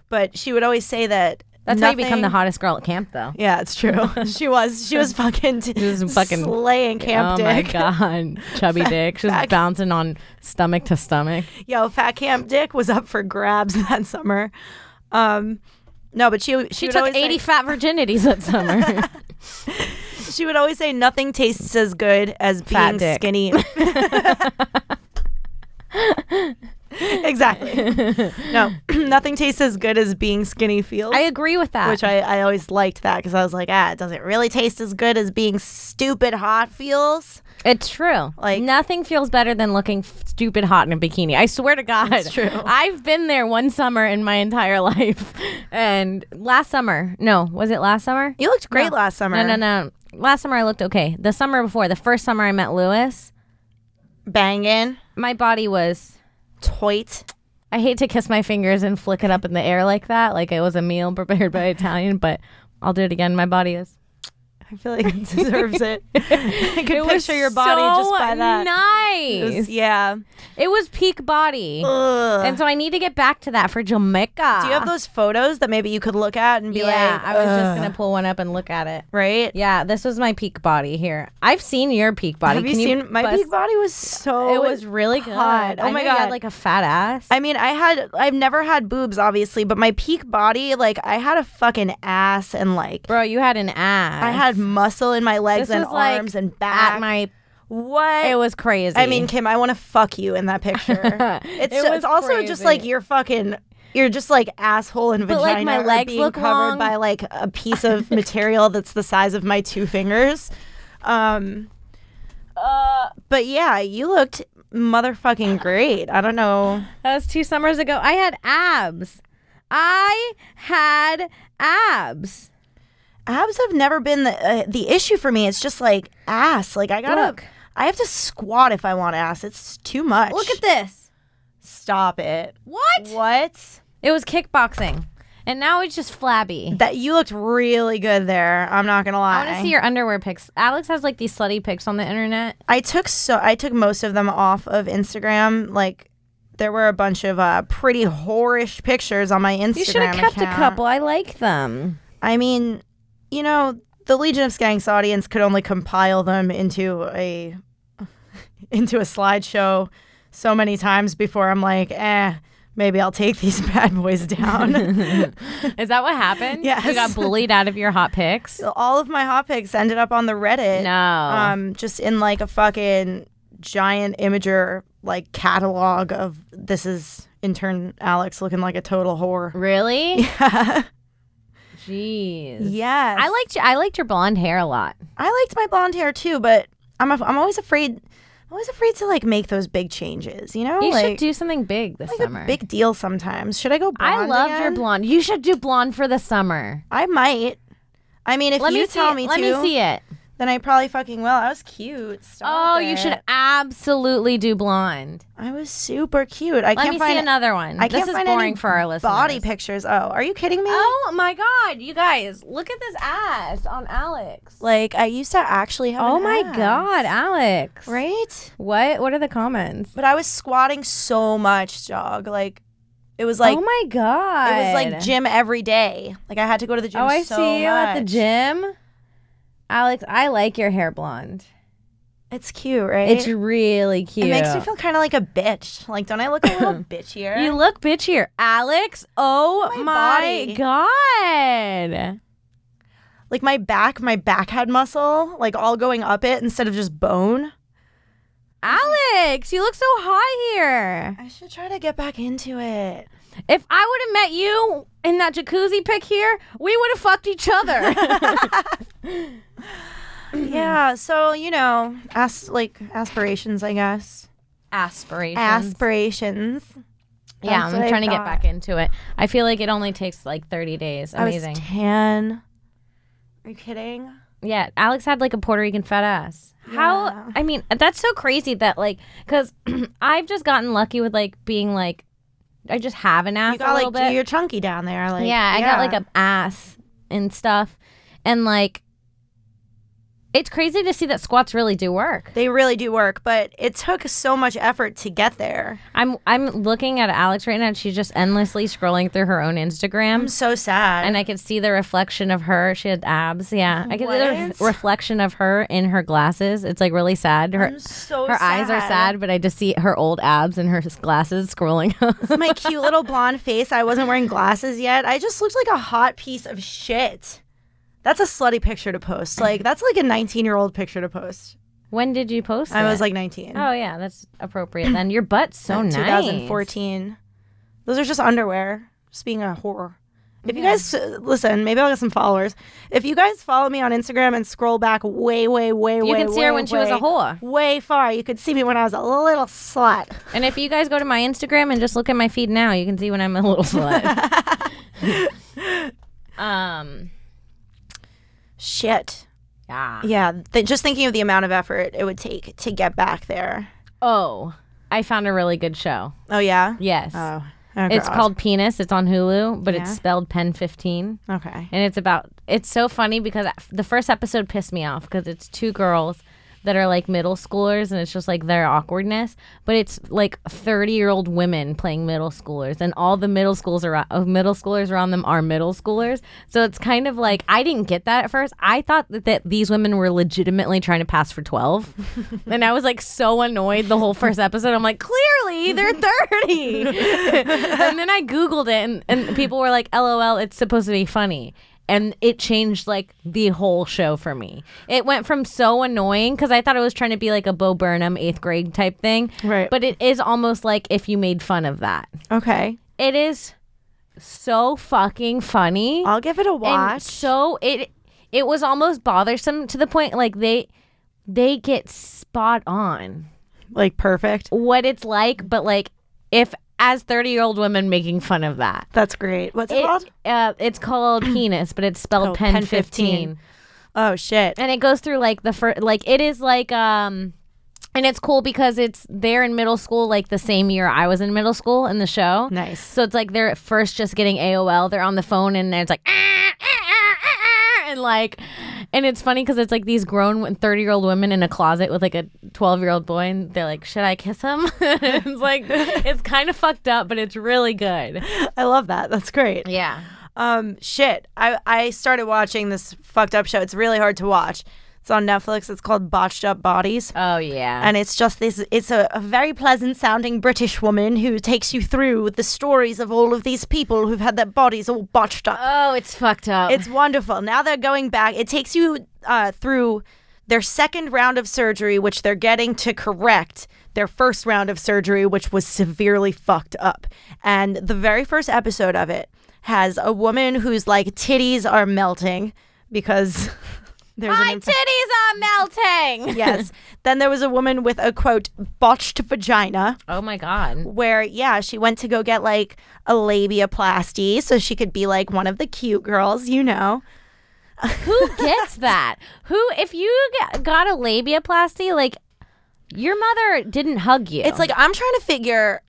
But she would always say that that's how you become the hottest girl at camp, though. Yeah, it's true. She was fucking slaying camp dick. Oh my god, chubby dick. She was bouncing on stomach to stomach. Yo, fat camp dick was up for grabs that summer. No, but she took 80 fat virginities that summer. She would always say nothing tastes as good as being skinny. Exactly. No, nothing tastes as good as being skinny feels. I agree with that. Which I always liked that because I was like, does it really taste as good as being stupid hot feels? It's true. Like nothing feels better than looking stupid hot in a bikini. I swear to God. It's true. I've been there one summer in my entire life. And was it last summer? You looked great last summer. No. Last summer I looked okay. The summer before, the first summer I met Lewis. Banging. My body was toit. I hate to kiss my fingers and flick it up in the air like that, like it was a meal prepared by Italian, but I'll do it again. My body is. I feel like it deserves it. I could picture your body just by that. Nice. It was peak body. Ugh. And so I need to get back to that for Jamaica. Do you have those photos that maybe you could look at and be like, I was just going to pull one up and look at it. Right? Yeah, this was my peak body here. I've seen your peak body. Have you seen my peak body? Was so It was really good. Hot. Oh my God. You had like a fat ass. I mean, I've never had boobs, obviously, but my peak body, like I had a fucking ass and like. Bro, you had an ass. I had muscle in my legs and arms and back. What? It was crazy. I mean, Kim, I want to fuck you in that picture. It's also crazy. Just like you're just like asshole and vagina like my legs being look covered long. by like a piece of material that's the size of my 2 fingers. But yeah, you looked motherfucking great. I don't know. That was 2 summers ago. I had abs. Abs have never been the issue for me. It's just like ass. Like I have to squat if I want ass. It's too much. Look at this. Stop it. What? It was kickboxing. And now it's just flabby. That you looked really good there. I'm not gonna lie. I want to see your underwear pics. Alex has like these slutty pics on the internet. I took most of them off of Instagram. Like there were a bunch of pretty whorish pictures on my Instagram. You should have kept a couple. I like them. I mean, you know, the Legion of Skanks audience could only compile them into a slideshow so many times before I'm like, maybe I'll take these bad boys down. Is that what happened? Yes. You got bullied out of your hot pics? All of my hot pics ended up on the Reddit. No. Just in like a fucking giant imager like catalog of this is intern Alex looking like a total whore. Really? Yeah. Jeez. Yes. I liked your blonde hair a lot. I liked my blonde hair too, but I'm always afraid to like make those big changes, you know? You like, should do something big this summer. A big deal sometimes. Should I go blonde I loved again? your blonde. You should do blonde for the summer. I might. I mean, if you tell me to. Let me see it. Then I probably fucking will. I was cute. Stop You should absolutely do blonde. I was super cute. Let me see another one. This is boring for our listeners. Body pictures. Oh, are you kidding me? Oh my God, you guys, look at this ass on Alex. Like, I used to actually have an my ass. God, Alex. Right? What are the comments? But I was squatting so much, dog. Like, it was like, oh my God. It was like gym every day. Like, I had to go to the gym so much. I see you at the gym. Alex, I like your hair blonde. It's cute, right? It's really cute. It makes me feel kind of like a bitch. Like, don't I look a little bitchier? You look bitchier. Alex, oh my God. Like, my back had muscle, like, all going up it instead of just bone. Alex, you look so high here. I should try to get back into it. If I would have met you in that jacuzzi pic here, we would have fucked each other. Yeah, so, you know, aspirations, I guess. Aspirations. Yeah, I'm trying to get back into it. I feel like it only takes like 30 days. Amazing. I was 10. Are you kidding? Yeah, Alex had like a Puerto Rican fat ass. Yeah. How, I mean, that's so crazy that like, because I've just gotten lucky with like being like, I just have an ass a little bit. You're chunky down there. Like, yeah, I got like an ass and stuff. And like, it's crazy to see that squats really do work. They really do work, but it took so much effort to get there. I'm looking at Alex right now, and she's just endlessly scrolling through her own Instagram. I'm so sad. And I could see the reflection of her. She had abs, yeah. I could see the reflection of her in her glasses. It's like really sad. Her eyes are sad, but I just see her old abs and her glasses scrolling. This is my cute little blonde face. I wasn't wearing glasses yet. I just looked like a hot piece of shit. That's a slutty picture to post. Like, that's like a 19-year-old picture to post. When did you post it? I was like 19. Oh, yeah. That's appropriate then. Your butt's so nice. 2014. Those are just underwear. Just being a whore. If you guys, listen, maybe I'll get some followers. If you guys follow me on Instagram and scroll back way, you can see her when she was a whore. Way far. You could see me when I was a little slut. And if you guys go to my Instagram and just look at my feed now, you can see when I'm a little slut. Shit. Yeah. Yeah. Just thinking of the amount of effort it would take to get back there. Oh, I found a really good show. Oh, yeah? Yes. Oh, it's called Penis. It's on Hulu, but it's spelled Pen 15. Okay. And it's so funny because the first episode pissed me off because it's two girls that are like middle schoolers and it's just like their awkwardness, but it's like 30-year-old women playing middle schoolers and all the middle schoolers around them are middle schoolers. So it's kind of like, I didn't get that at first. I thought that these women were legitimately trying to pass for 12. And I was like so annoyed the whole first episode. I'm like, clearly they're 30. And then I Googled it and people were like, LOL, it's supposed to be funny. And it changed like the whole show for me. It went from so annoying because I thought it was trying to be like a Bo Burnham 8th grade type thing. Right. But it is almost like if you made fun of that. Okay. It is so fucking funny. I'll give it a watch. And so it was almost bothersome to the point like they get spot on. Like perfect. What it's like, but like if as 30-year-old women making fun of that. That's great. What's it called? It's called Penis, but it's spelled Pen 15. Oh, shit. And it goes through like the first, like it is like, and it's cool because they're in middle school like the same year I was in middle school in the show. Nice. So it's like they're at first just getting AOL. They're on the phone and it's like, and like, and it's funny because it's like these grown 30-year-old women in a closet with like a 12-year-old boy and they're like, should I kiss him? It's like, it's kind of fucked up, but it's really good. I love that. That's great. Yeah. Shit. I started watching this fucked up show. It's really hard to watch. It's on Netflix. It's called Botched Up Bodies. Oh, yeah. And it's just this, it's a very pleasant sounding British woman who takes you through the stories of all of these people who've had their bodies all botched up. Oh, it's fucked up. It's wonderful. Now they're going back. It takes you through their second round of surgery, which they're getting to correct their first round of surgery, which was severely fucked up. And the very first episode of it has a woman whose like titties are melting because... My titties are melting. Yes. Then there was a woman with a, quote, botched vagina. Oh, my God. Where, yeah, she went to go get, like, a labiaplasty so she could be, like, one of the cute girls, you know. Who gets that? If you got a labiaplasty, like, your mother didn't hug you. It's like, I'm trying to figure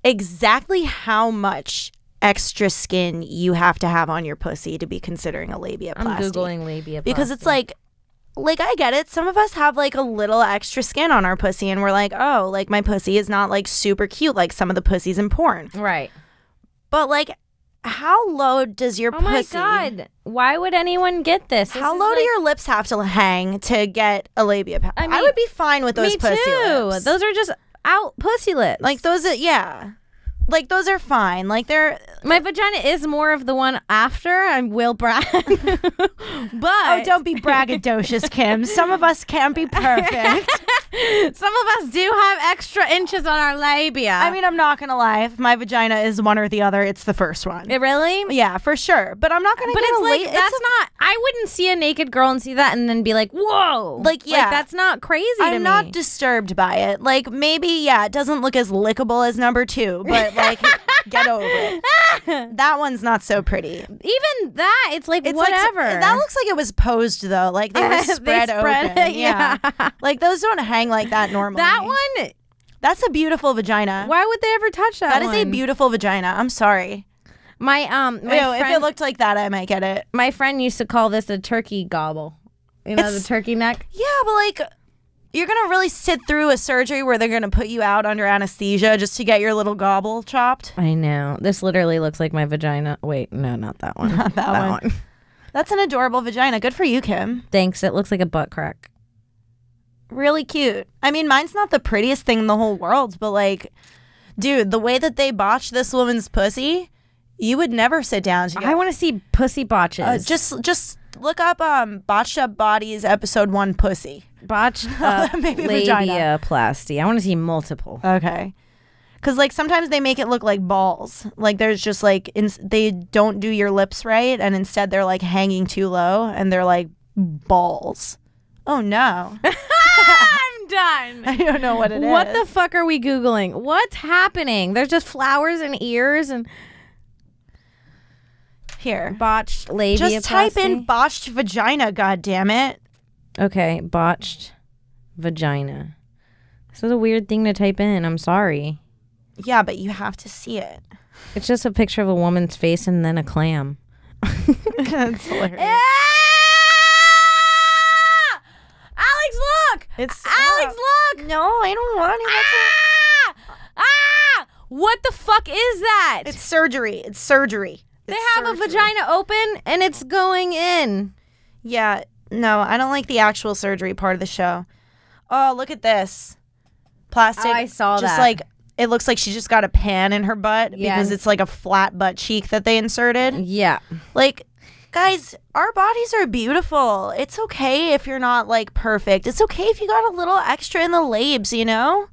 exactly how much extra skin you have to have on your pussy to be considering a labiaplasty. I'm Googling labiaplasty. Because it's like I get it. Some of us have like a little extra skin on our pussy and we're like, oh, like my pussy is not like super cute like some of the pussies in porn. Right. But like, how low does your pussy... Oh my God. Why would anyone get this? How low do your lips have to hang to get a labiaplasty? I would be fine with those pussy lips. Those are just out pussy lips. Like those are, yeah. Like, those are fine. Like, they're... My vagina is more of the one after. I will brag. But... Oh, don't be braggadocious, Kim. Some of us can't be perfect. Some of us do have extra inches on our labia. I mean, I'm not going to lie. If my vagina is one or the other, it's the first one. It really? Yeah, for sure. But I'm not going to get a labia. That's not... I wouldn't see a naked girl and see that and then be like, whoa. Like, yeah. Like, that's not crazy to me. I'm not disturbed by it. Like, maybe, yeah, it doesn't look as lickable as number 2, but... Like, get over it. That one's not so pretty. Even that, it's like whatever. Like, that looks like it was posed though. Like they were spread open. Yeah. Like those don't hang like that normally. That one, that's a beautiful vagina. Why would they ever touch that? That is a beautiful vagina. I'm sorry. My friend, if it looked like that, I might get it. My friend used to call this a turkey gobble. You know, the turkey neck. Yeah, but like, you're going to really sit through a surgery where they're going to put you out under anesthesia just to get your little gobble chopped? I know. This literally looks like my vagina. Wait, no, not that one. Not that one. That's an adorable vagina. Good for you, Kim. Thanks. It looks like a butt crack. Really cute. I mean, mine's not the prettiest thing in the whole world, but like, dude, the way that they botched this woman's pussy, you would never sit down to I want to see pussy botches. Just look up Botched Up Bodies episode 1 pussy. Botched up maybe labiaplasty. I want to see multiple. Okay. Because like sometimes they make it look like balls. Like there's just like they don't do your lips right, and instead they're like hanging too low, and they're like balls. Oh no. I'm done. I don't know what it is. What the fuck are we Googling? What's happening? There's just flowers and ears and... Here. Botched labiaplasty. Just type in botched vagina, goddammit. Okay, botched vagina. This is a weird thing to type in. I'm sorry. Yeah, but you have to see it. It's just a picture of a woman's face and then a clam. That's hilarious. Alex, look! Alex, look! No, I don't want it. What the fuck is that? It's surgery. It's surgery. They have a vagina open and it's going in. Yeah, no, I don't like the actual surgery part of the show. Oh, look at this. Plastic. Oh, I saw that. Just like, it looks like she just got a pan in her butt because it's like a flat butt cheek that they inserted. Yeah. Like, guys, our bodies are beautiful. It's okay if you're not like perfect. It's okay if you got a little extra in the labes, you know?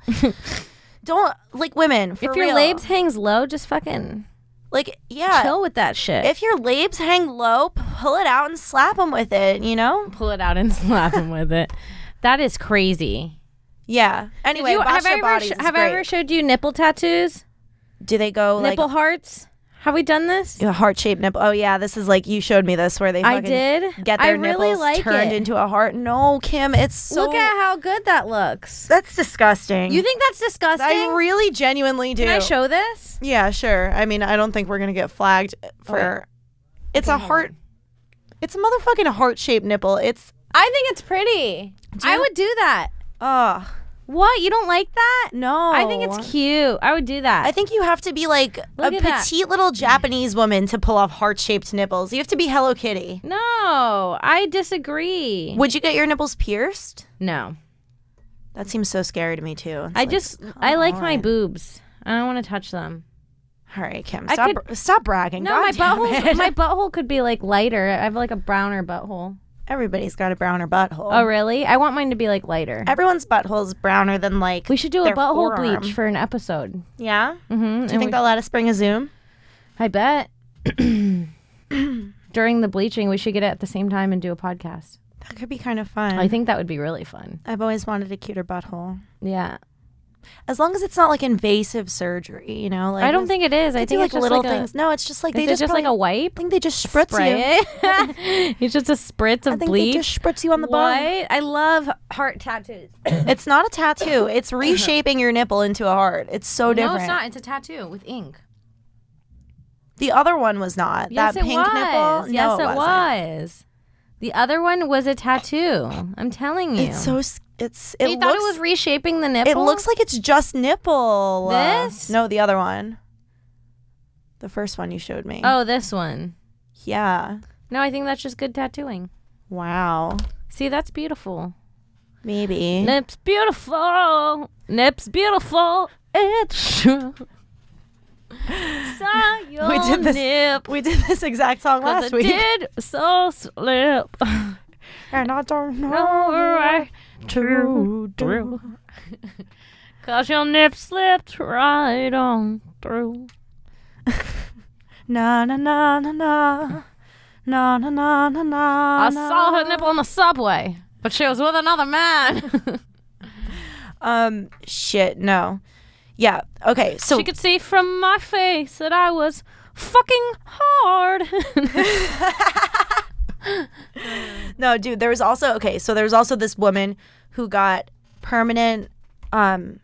Don't, like women, for If your real. labes hangs low, just fucking... Like, yeah. Chill with that shit. If your labes hang low, pull it out and slap them with it, you know? Pull it out and slap them with it. That is crazy. Yeah. Anyway, have I ever showed you nipple tattoos? Do they go nipple hearts? Have we done this? A heart-shaped nipple. Oh, yeah. This is like, you showed me this where they fucking get their nipples turned into a heart. No, Kim, it's so... Look at how good that looks. That's disgusting. You think that's disgusting? I really genuinely do. Can I show this? Yeah, sure. I mean, I don't think we're going to get flagged for... It's a heart... It's a motherfucking heart-shaped nipple. I think it's pretty. I would do that. Ugh. What? You don't like that? No. I think it's cute. I would do that. I think you have to be like a petite little Japanese woman to pull off heart-shaped nipples. You have to be Hello Kitty. No, I disagree. Would you get your nipples pierced? No. That seems so scary to me too. I like my boobs. I don't want to touch them. All right, Kim, stop bragging. No, my butthole could be like lighter. I have like a browner butthole. Everybody's got a browner butthole. Oh, really? I want mine to be like lighter. Everyone's butthole is browner than like we should do a butthole forearm. bleach for an episode. Yeah? Mm-hmm. Do you think they'll let us bring a Zoom? I bet. During the bleaching, we should get it at the same time and do a podcast. That could be kind of fun. I think that would be really fun. I've always wanted a cuter butthole. Yeah. As long as it's not like invasive surgery, you know. Like I don't think it is. I think like it's just little like things. No, it's just like they just like a wipe. I think they just spritz you. It's just a spritz of bleach. They just spritz you on the bum. I love heart tattoos. It's not a tattoo. It's reshaping your nipple into a heart. It's so different. No, it's not. It's a tattoo with ink. The other one was not. Yes, that pink nipple. Yes, no, it was. The other one was a tattoo. I'm telling you. It's so. You thought it was reshaping the nipple? It looks like it's just nipple. This? No, the other one. The first one you showed me. Oh, this one. Yeah. No, I think that's just good tattooing. Wow. See, that's beautiful. Maybe. Nip's beautiful. Nip's beautiful. It's true. We did this exact song last week. Did so slip. And I don't know right to do. 'Cause your nip slipped right on through. Na na na na na. Na na na na na. I saw her nipple on the subway, but she was with another man. Shit, no. Yeah, okay, so... She could see from my face that I was fucking hard. No, dude, there was also this woman who got permanent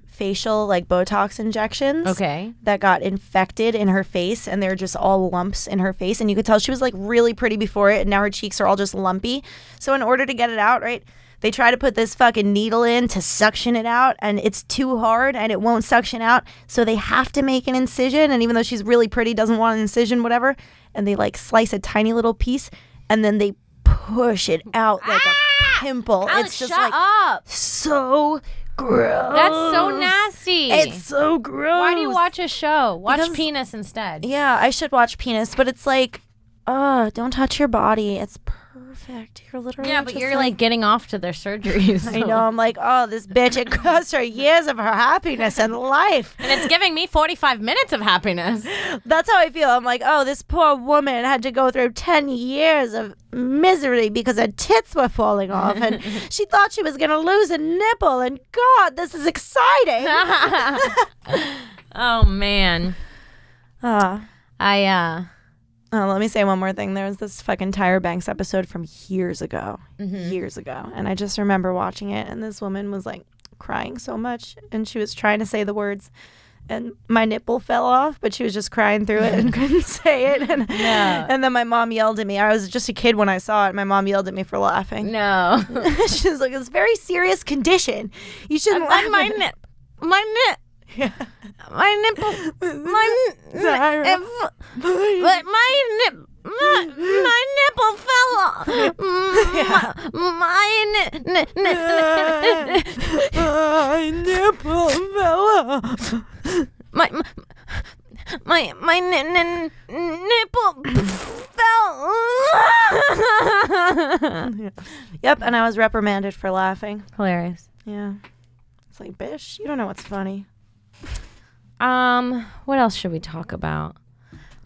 facial like Botox injections. Okay. That got infected in her face, and they're just all lumps in her face, and you could tell she was like really pretty before it, and now her cheeks are all just lumpy. So in order to get it out, right, they try to put this fucking needle in to suction it out, and it's too hard and it won't suction out, so they have to make an incision, and even though she's really pretty, doesn't want an incision, whatever, and they like slice a tiny little piece and then they push it out like a pimple. Alex, it's just shut like up. So gross. That's so nasty. It's so gross. Why do you watch a show? Watch Penis instead. Yeah, I should watch Penis, but it's like, don't touch your body. It's perfect. You're literally but you're like getting off to their surgeries. I know. I'm like, this bitch, it cost her years of her happiness and life. And it's giving me 45 minutes of happiness. That's how I feel. I'm like, this poor woman had to go through 10 years of misery because her tits were falling off and she thought she was going to lose a nipple, and God, this is exciting. Oh, man. Let me say one more thing. There was this fucking Tyra Banks episode from years ago, and I just remember watching it, and this woman was like crying so much, and she was trying to say the words, and my nipple fell off, but she was just crying through it and couldn't say it, and then my mom yelled at me. I was just a kid when I saw it. My mom yelled at me for laughing. No. She was like, it's a very serious condition. You shouldn't laugh. My nip. Yeah. My nipple. My nipple fell off. My nipple fell off. My nipple fell. Yep, and I was reprimanded for laughing. Hilarious. Yeah. It's like, bitch, you don't know what's funny. What else should we talk about?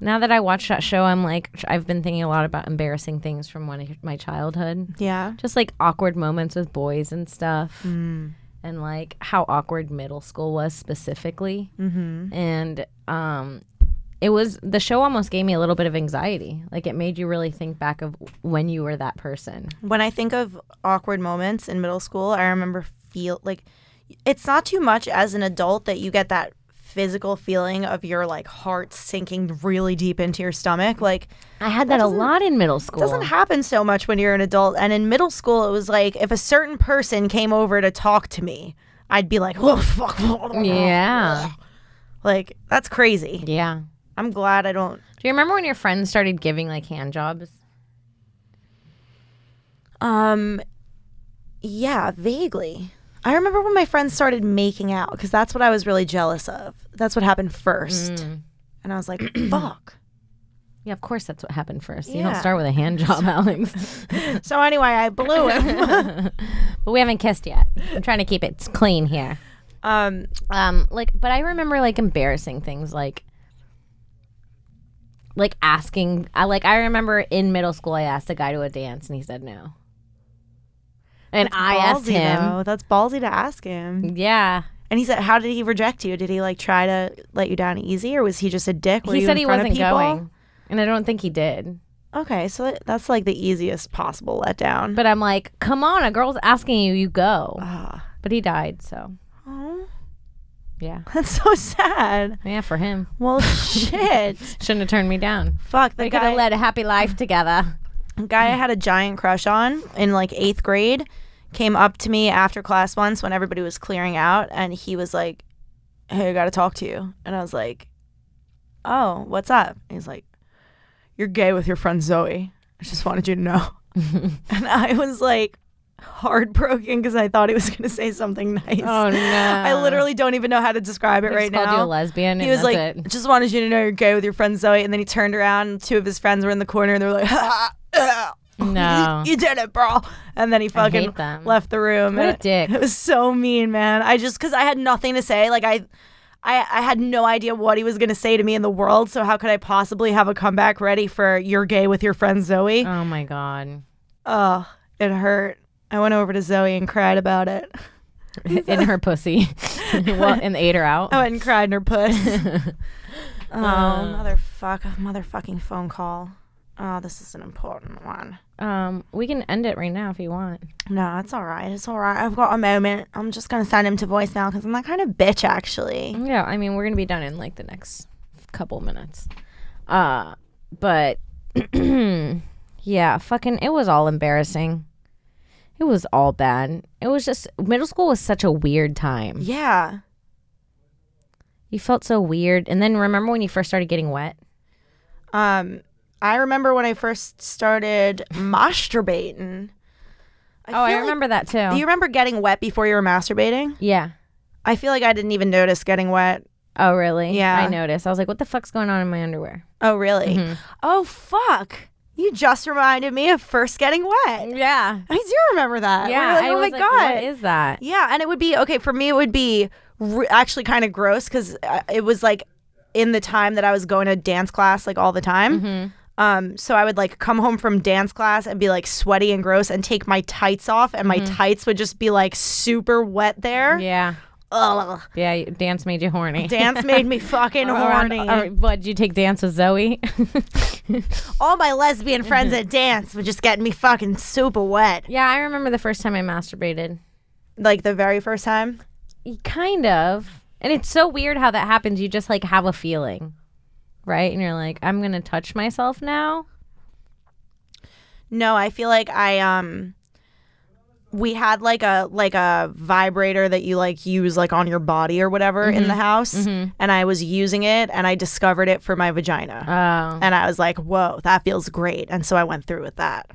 Now that I watched that show, I've been thinking a lot about embarrassing things from my childhood. Yeah. Just like awkward moments with boys and stuff. And like how awkward middle school was specifically. And the show almost gave me a little bit of anxiety. Like it made you really think back of when you were that person. When I think of awkward moments in middle school, I remember it's not too much as an adult that you get that physical feeling of your like heart sinking really deep into your stomach. Like I had that a lot in middle school. It doesn't happen so much when you're an adult. And in middle school, it was like if a certain person came over to talk to me, I'd be like, oh fuck. Yeah. Like that's crazy. Yeah. I'm glad I don't. Do you remember when your friends started giving like hand jobs? Yeah, vaguely. I remember when my friends started making out because that's what I was really jealous of. That's what happened first. And I was like, fuck. Yeah, of course that's what happened first. Yeah. You don't start with a hand job, Alex. So anyway, I blew him. But we haven't kissed yet. I'm trying to keep it clean here. But I remember like embarrassing things like asking. I remember in middle school I asked a guy to a dance and he said no. And I asked him. Though. That's ballsy to ask him. Yeah. And he said, how did he reject you? Did he like try to let you down easy, or was he just a dick? He said he wasn't going, and I don't think he did. Okay, so that's like the easiest possible letdown. But I'm like, come on, a girl's asking you, you go. But he died, so. Oh. Yeah. That's so sad. Yeah, for him. Well, shit. Shouldn't have turned me down. Fuck, we could have led a happy life together. A guy I had a giant crush on in like 8th grade came up to me after class once when everybody was clearing out, and he was like, hey, I gotta talk to you. And I was like, oh, what's up? And he's like, you're gay with your friend Zoe. I just wanted you to know. And I was like heartbroken because I thought he was going to say something nice. Oh, no. I literally don't even know how to describe it right now. He called you a lesbian. He was like, just wanted you to know you're gay with your friend Zoe. And then he turned around and 2 of his friends were in the corner and they were like, no. You did it, bro. And then he fucking left the room. What a dick. It was so mean, man. Because I had nothing to say. Like, I had no idea what he was going to say to me in the world, so how could I possibly have a comeback ready for you're gay with your friend Zoe? Oh, my God. Oh, it hurt. I went over to Zoe and cried about it. In her pussy. And ate her out. I went and cried in her puss. Motherfucking phone call. Oh, this is an important one. We can end it right now if you want. No, it's all right. It's all right. I've got a moment. I'm just going to send him to voicemail because I'm that kind of bitch, actually. Yeah, I mean, we're going to be done in like the next couple minutes. But yeah, fucking, it was all embarrassing. It was all bad. It was just, middle school was such a weird time. Yeah. You felt so weird. And then remember when you first started getting wet? I remember when I first started masturbating. I remember that too. Do you remember getting wet before you were masturbating? Yeah. I feel like I didn't even notice getting wet. Oh, really? Yeah. I noticed. I was like, what the fuck's going on in my underwear? Oh, really? Mm-hmm. Oh, fuck. You just reminded me of first getting wet. Yeah. I do remember that. Yeah. Like, oh my God. What is that? Yeah. And it would be, okay, for me, it would be actually kind of gross because it was like in the time that I was going to dance class like all the time. Mm-hmm. So I would like come home from dance class and be like sweaty and gross and take my tights off and my tights would just be like super wet there. Yeah. Ugh. Yeah, dance made you horny. Dance made me fucking horny. What, did you take dance with Zoe? All my lesbian friends at dance were just getting me fucking super wet. Yeah, I remember the first time I masturbated. Like the very first time? Kind of. And it's so weird how that happens. You just like have a feeling, right? And you're like, I'm going to touch myself now. No, I feel like we had like a vibrator that you like use like on your body or whatever in the house, and I was using it and I discovered it for my vagina. And I was like, whoa, that feels great. And so I went through with that.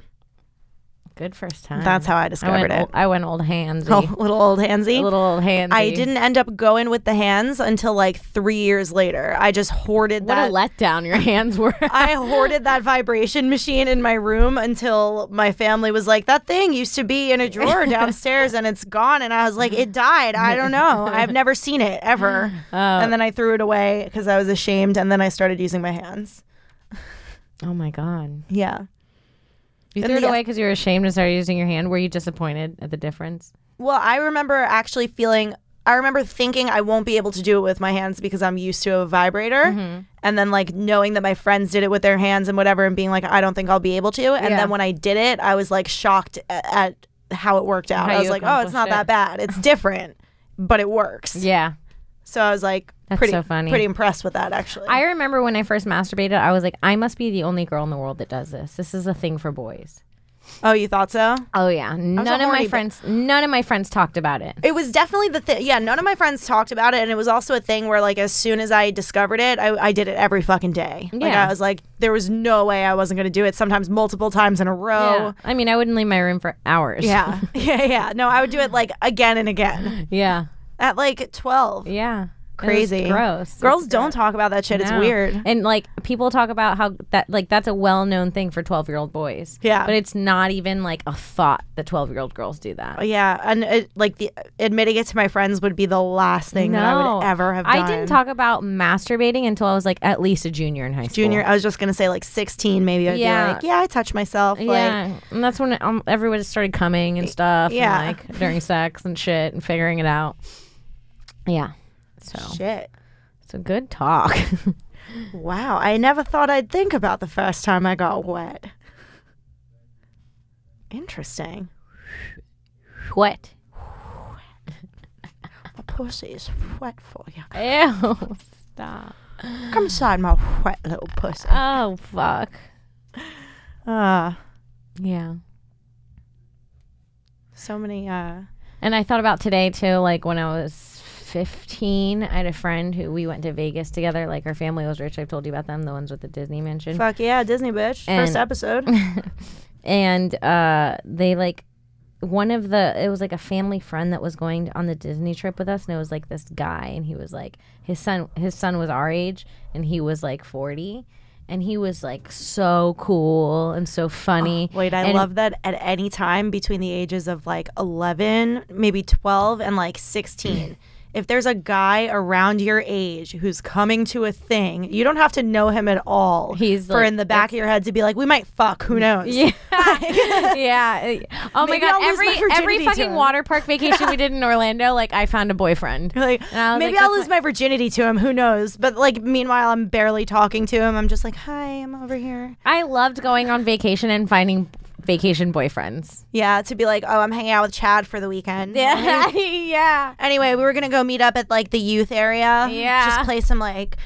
Good first time. That's how I discovered it. I went old handsy. Oh, little old handsy? A little old handsy. I didn't end up going with the hands until like 3 years later. I just hoarded that. What a letdown your hands were. I hoarded that vibration machine in my room until my family was like, that thing used to be in a drawer downstairs and it's gone. And I was like, it died. I don't know. I've never seen it ever. And then I threw it away because I was ashamed. And then I started using my hands. Oh my God. Yeah. You threw it away because you were ashamed and started using your hand. Were you disappointed at the difference? Well, I remember thinking I won't be able to do it with my hands because I'm used to a vibrator. And then like knowing that my friends did it with their hands and whatever and being like, I don't think I'll be able to. And then when I did it, I was like shocked at how it worked out. I was like, oh, it's not that bad. It's different, but it works. Yeah. So I was like, so funny. Pretty impressed with that, actually. I remember when I first masturbated, I was like, I must be the only girl in the world that does this. This is a thing for boys. Oh, you thought so? Oh yeah. None of my friends talked about it. It was definitely the thing. Yeah, none of my friends talked about it, and it was also a thing where like as soon as I discovered it, I did it every fucking day. Like I was like, there was no way I wasn't gonna do it. Sometimes multiple times in a row. Yeah. I mean, I wouldn't leave my room for hours. Yeah. Yeah. No, I would do it like again and again. Yeah. At like 12. Yeah. Crazy. Gross. Girls don't talk about that shit. No. It's weird. And like people talk about how that's a well-known thing for 12-year-old boys. Yeah. But it's not even like a thought that 12-year-old girls do that. Yeah. And admitting it to my friends would be the last thing that I would ever have done. I didn't talk about masturbating until I was like at least a junior in high school. I was just going to say like 16 maybe. I'd be like, I touch myself. Yeah. And that's when everyone started coming and stuff. Yeah. And like during sex and shit and figuring it out. Yeah. So shit. It's a good talk. Wow. I never thought I'd think about the first time I got wet. Interesting. Wet. My pussy is wet for you. Ew. Stop. Come inside my wet little pussy. Oh, fuck. Yeah. So many, And I thought about today, too, like, when I was 15, I had a friend who we went to Vegas together. Like, our family was rich. I've told you about them, the ones with the Disney mansion. Fuck yeah, Disney bitch. First episode. And they, like, it was like a family friend that was going on the Disney trip with us, and it was like this guy, and he was like, his son was our age, and he was like 40, and he was like so cool and so funny. Oh, wait, I love that at any time between the ages of like 11, maybe 12, and like 16. If there's a guy around your age who's coming to a thing, you don't have to know him at all. He's for like, in the back of your head to be like, we might fuck. Who knows? Yeah. Yeah. Oh my God. Every fucking water park vacation we did in Orlando, like I found a boyfriend. Like, maybe I'll lose my virginity to him. Who knows? But like, meanwhile, I'm barely talking to him. I'm just like, hi, I'm over here. I loved going on vacation and finding vacation boyfriends. Yeah, to be like, oh, I'm hanging out with Chad for the weekend. Yeah. Yeah. Anyway, we were gonna go meet up at like the youth area. Yeah. Just play some like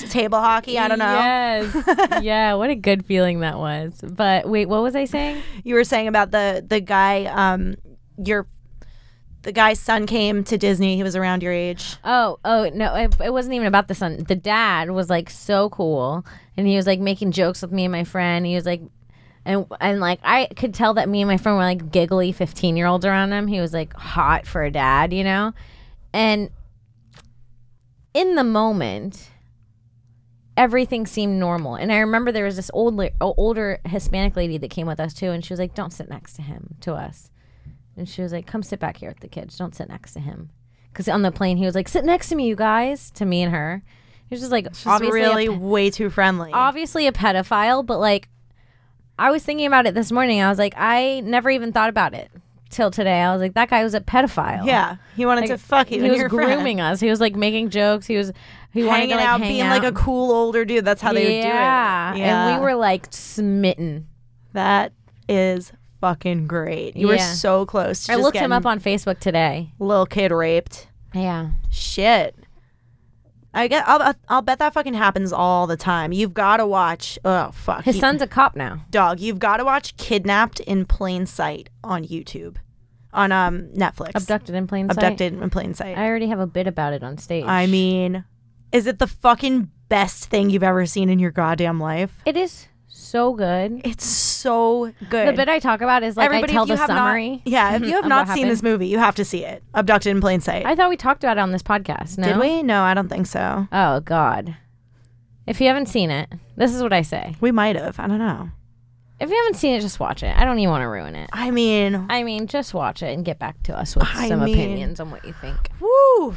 table hockey. I don't know. Yes. Yeah. What a good feeling that was. But wait, what was I saying? You were saying about the guy. The guy's son came to Disney. He was around your age. Oh no, it wasn't even about the son. The dad was like so cool, and he was like making jokes with me and my friend. He was like. And like I could tell that me and my friend were like giggly 15-year-olds around him. He was like hot for a dad, you know? And in the moment, everything seemed normal. And I remember there was this older Hispanic lady that came with us too, and she was like, don't sit next to him, to us. And she was like, come sit back here with the kids. Don't sit next to him. Because on the plane, he was like, sit next to me, you guys, to me and her. He was just like, obviously really way too friendly. Obviously a pedophile, but like, I was thinking about it this morning. I was like, I never even thought about it till today. I was like, that guy was a pedophile. Yeah, he wanted to fuck you. He was grooming us. He was like making jokes. He wanted to like hang being out. like a cool older dude. That's how they would do it. Yeah, and we were like smitten. That is fucking great. You were so close. To I looked him up on Facebook today. Little kid raped. Yeah. Shit. I'll bet that fucking happens all the time. You've got to watch. Oh fuck. His son's a cop now. Dog. You've got to watch Kidnapped in Plain Sight on YouTube, on Netflix. Abducted in Plain Sight. Abducted in Plain Sight. I already have a bit about it on stage. I mean, is it the fucking best thing you've ever seen in your goddamn life? It is so good. It's so good. The bit I talk about is like I tell the summary. If you have not seen this movie, you have to see it. Abducted in Plain Sight. I thought we talked about it on this podcast. No? Did we? No, I don't think so. Oh God. If you haven't seen it, this is what I say. We might have. I don't know. If you haven't seen it, just watch it. I don't even want to ruin it. I mean, just watch it and get back to us with some opinions on what you think. Woo.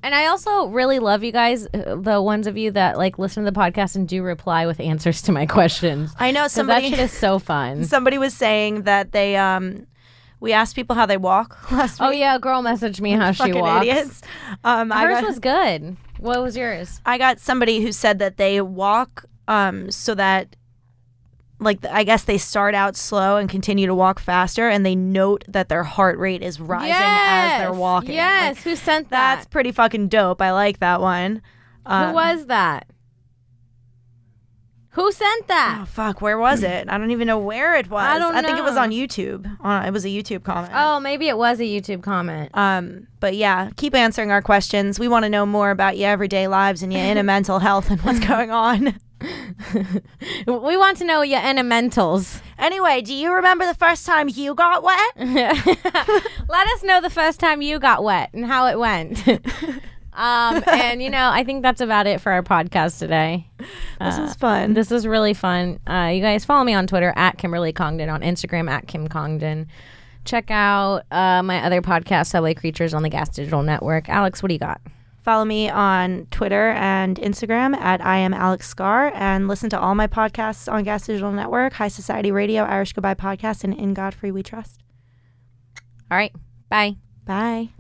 And I also really love you guys, the ones of you that like listen to the podcast and do reply with answers to my questions. I know somebody. That shit is so fun. Somebody was saying that they we asked people how they walk last week. Oh yeah, a girl messaged me how she walks. Idiots. Hers was good. What was yours? I got somebody who said that they walk so that. Like, I guess they start out slow and continue to walk faster, and they note that their heart rate is rising as they're walking. Yes, like, who sent that? That's pretty fucking dope. I like that one. Who was that? Who sent that? Oh, fuck. Where was it? I don't even know where it was. I think it was on YouTube. It was a YouTube comment. Oh, maybe it was a YouTube comment. But yeah, keep answering our questions. We want to know more about your everyday lives and your inner mental health and what's going on. We want to know your elementals. Anyway, do you remember the first time you got wet? Let us know the first time you got wet and how it went. And I think that's about it for our podcast today. This was fun. This was really fun. You guys follow me on Twitter at Kimberly Congdon, on Instagram at Kim Congdon. Check out my other podcast, Subway Creatures, on the Gas Digital Network. Alex, what do you got? Follow me on Twitter and Instagram at I am Alex Scar, and listen to all my podcasts on Gas Digital Network, High Society Radio, Irish Goodbye Podcast, and In God Free We Trust. All right. Bye. Bye.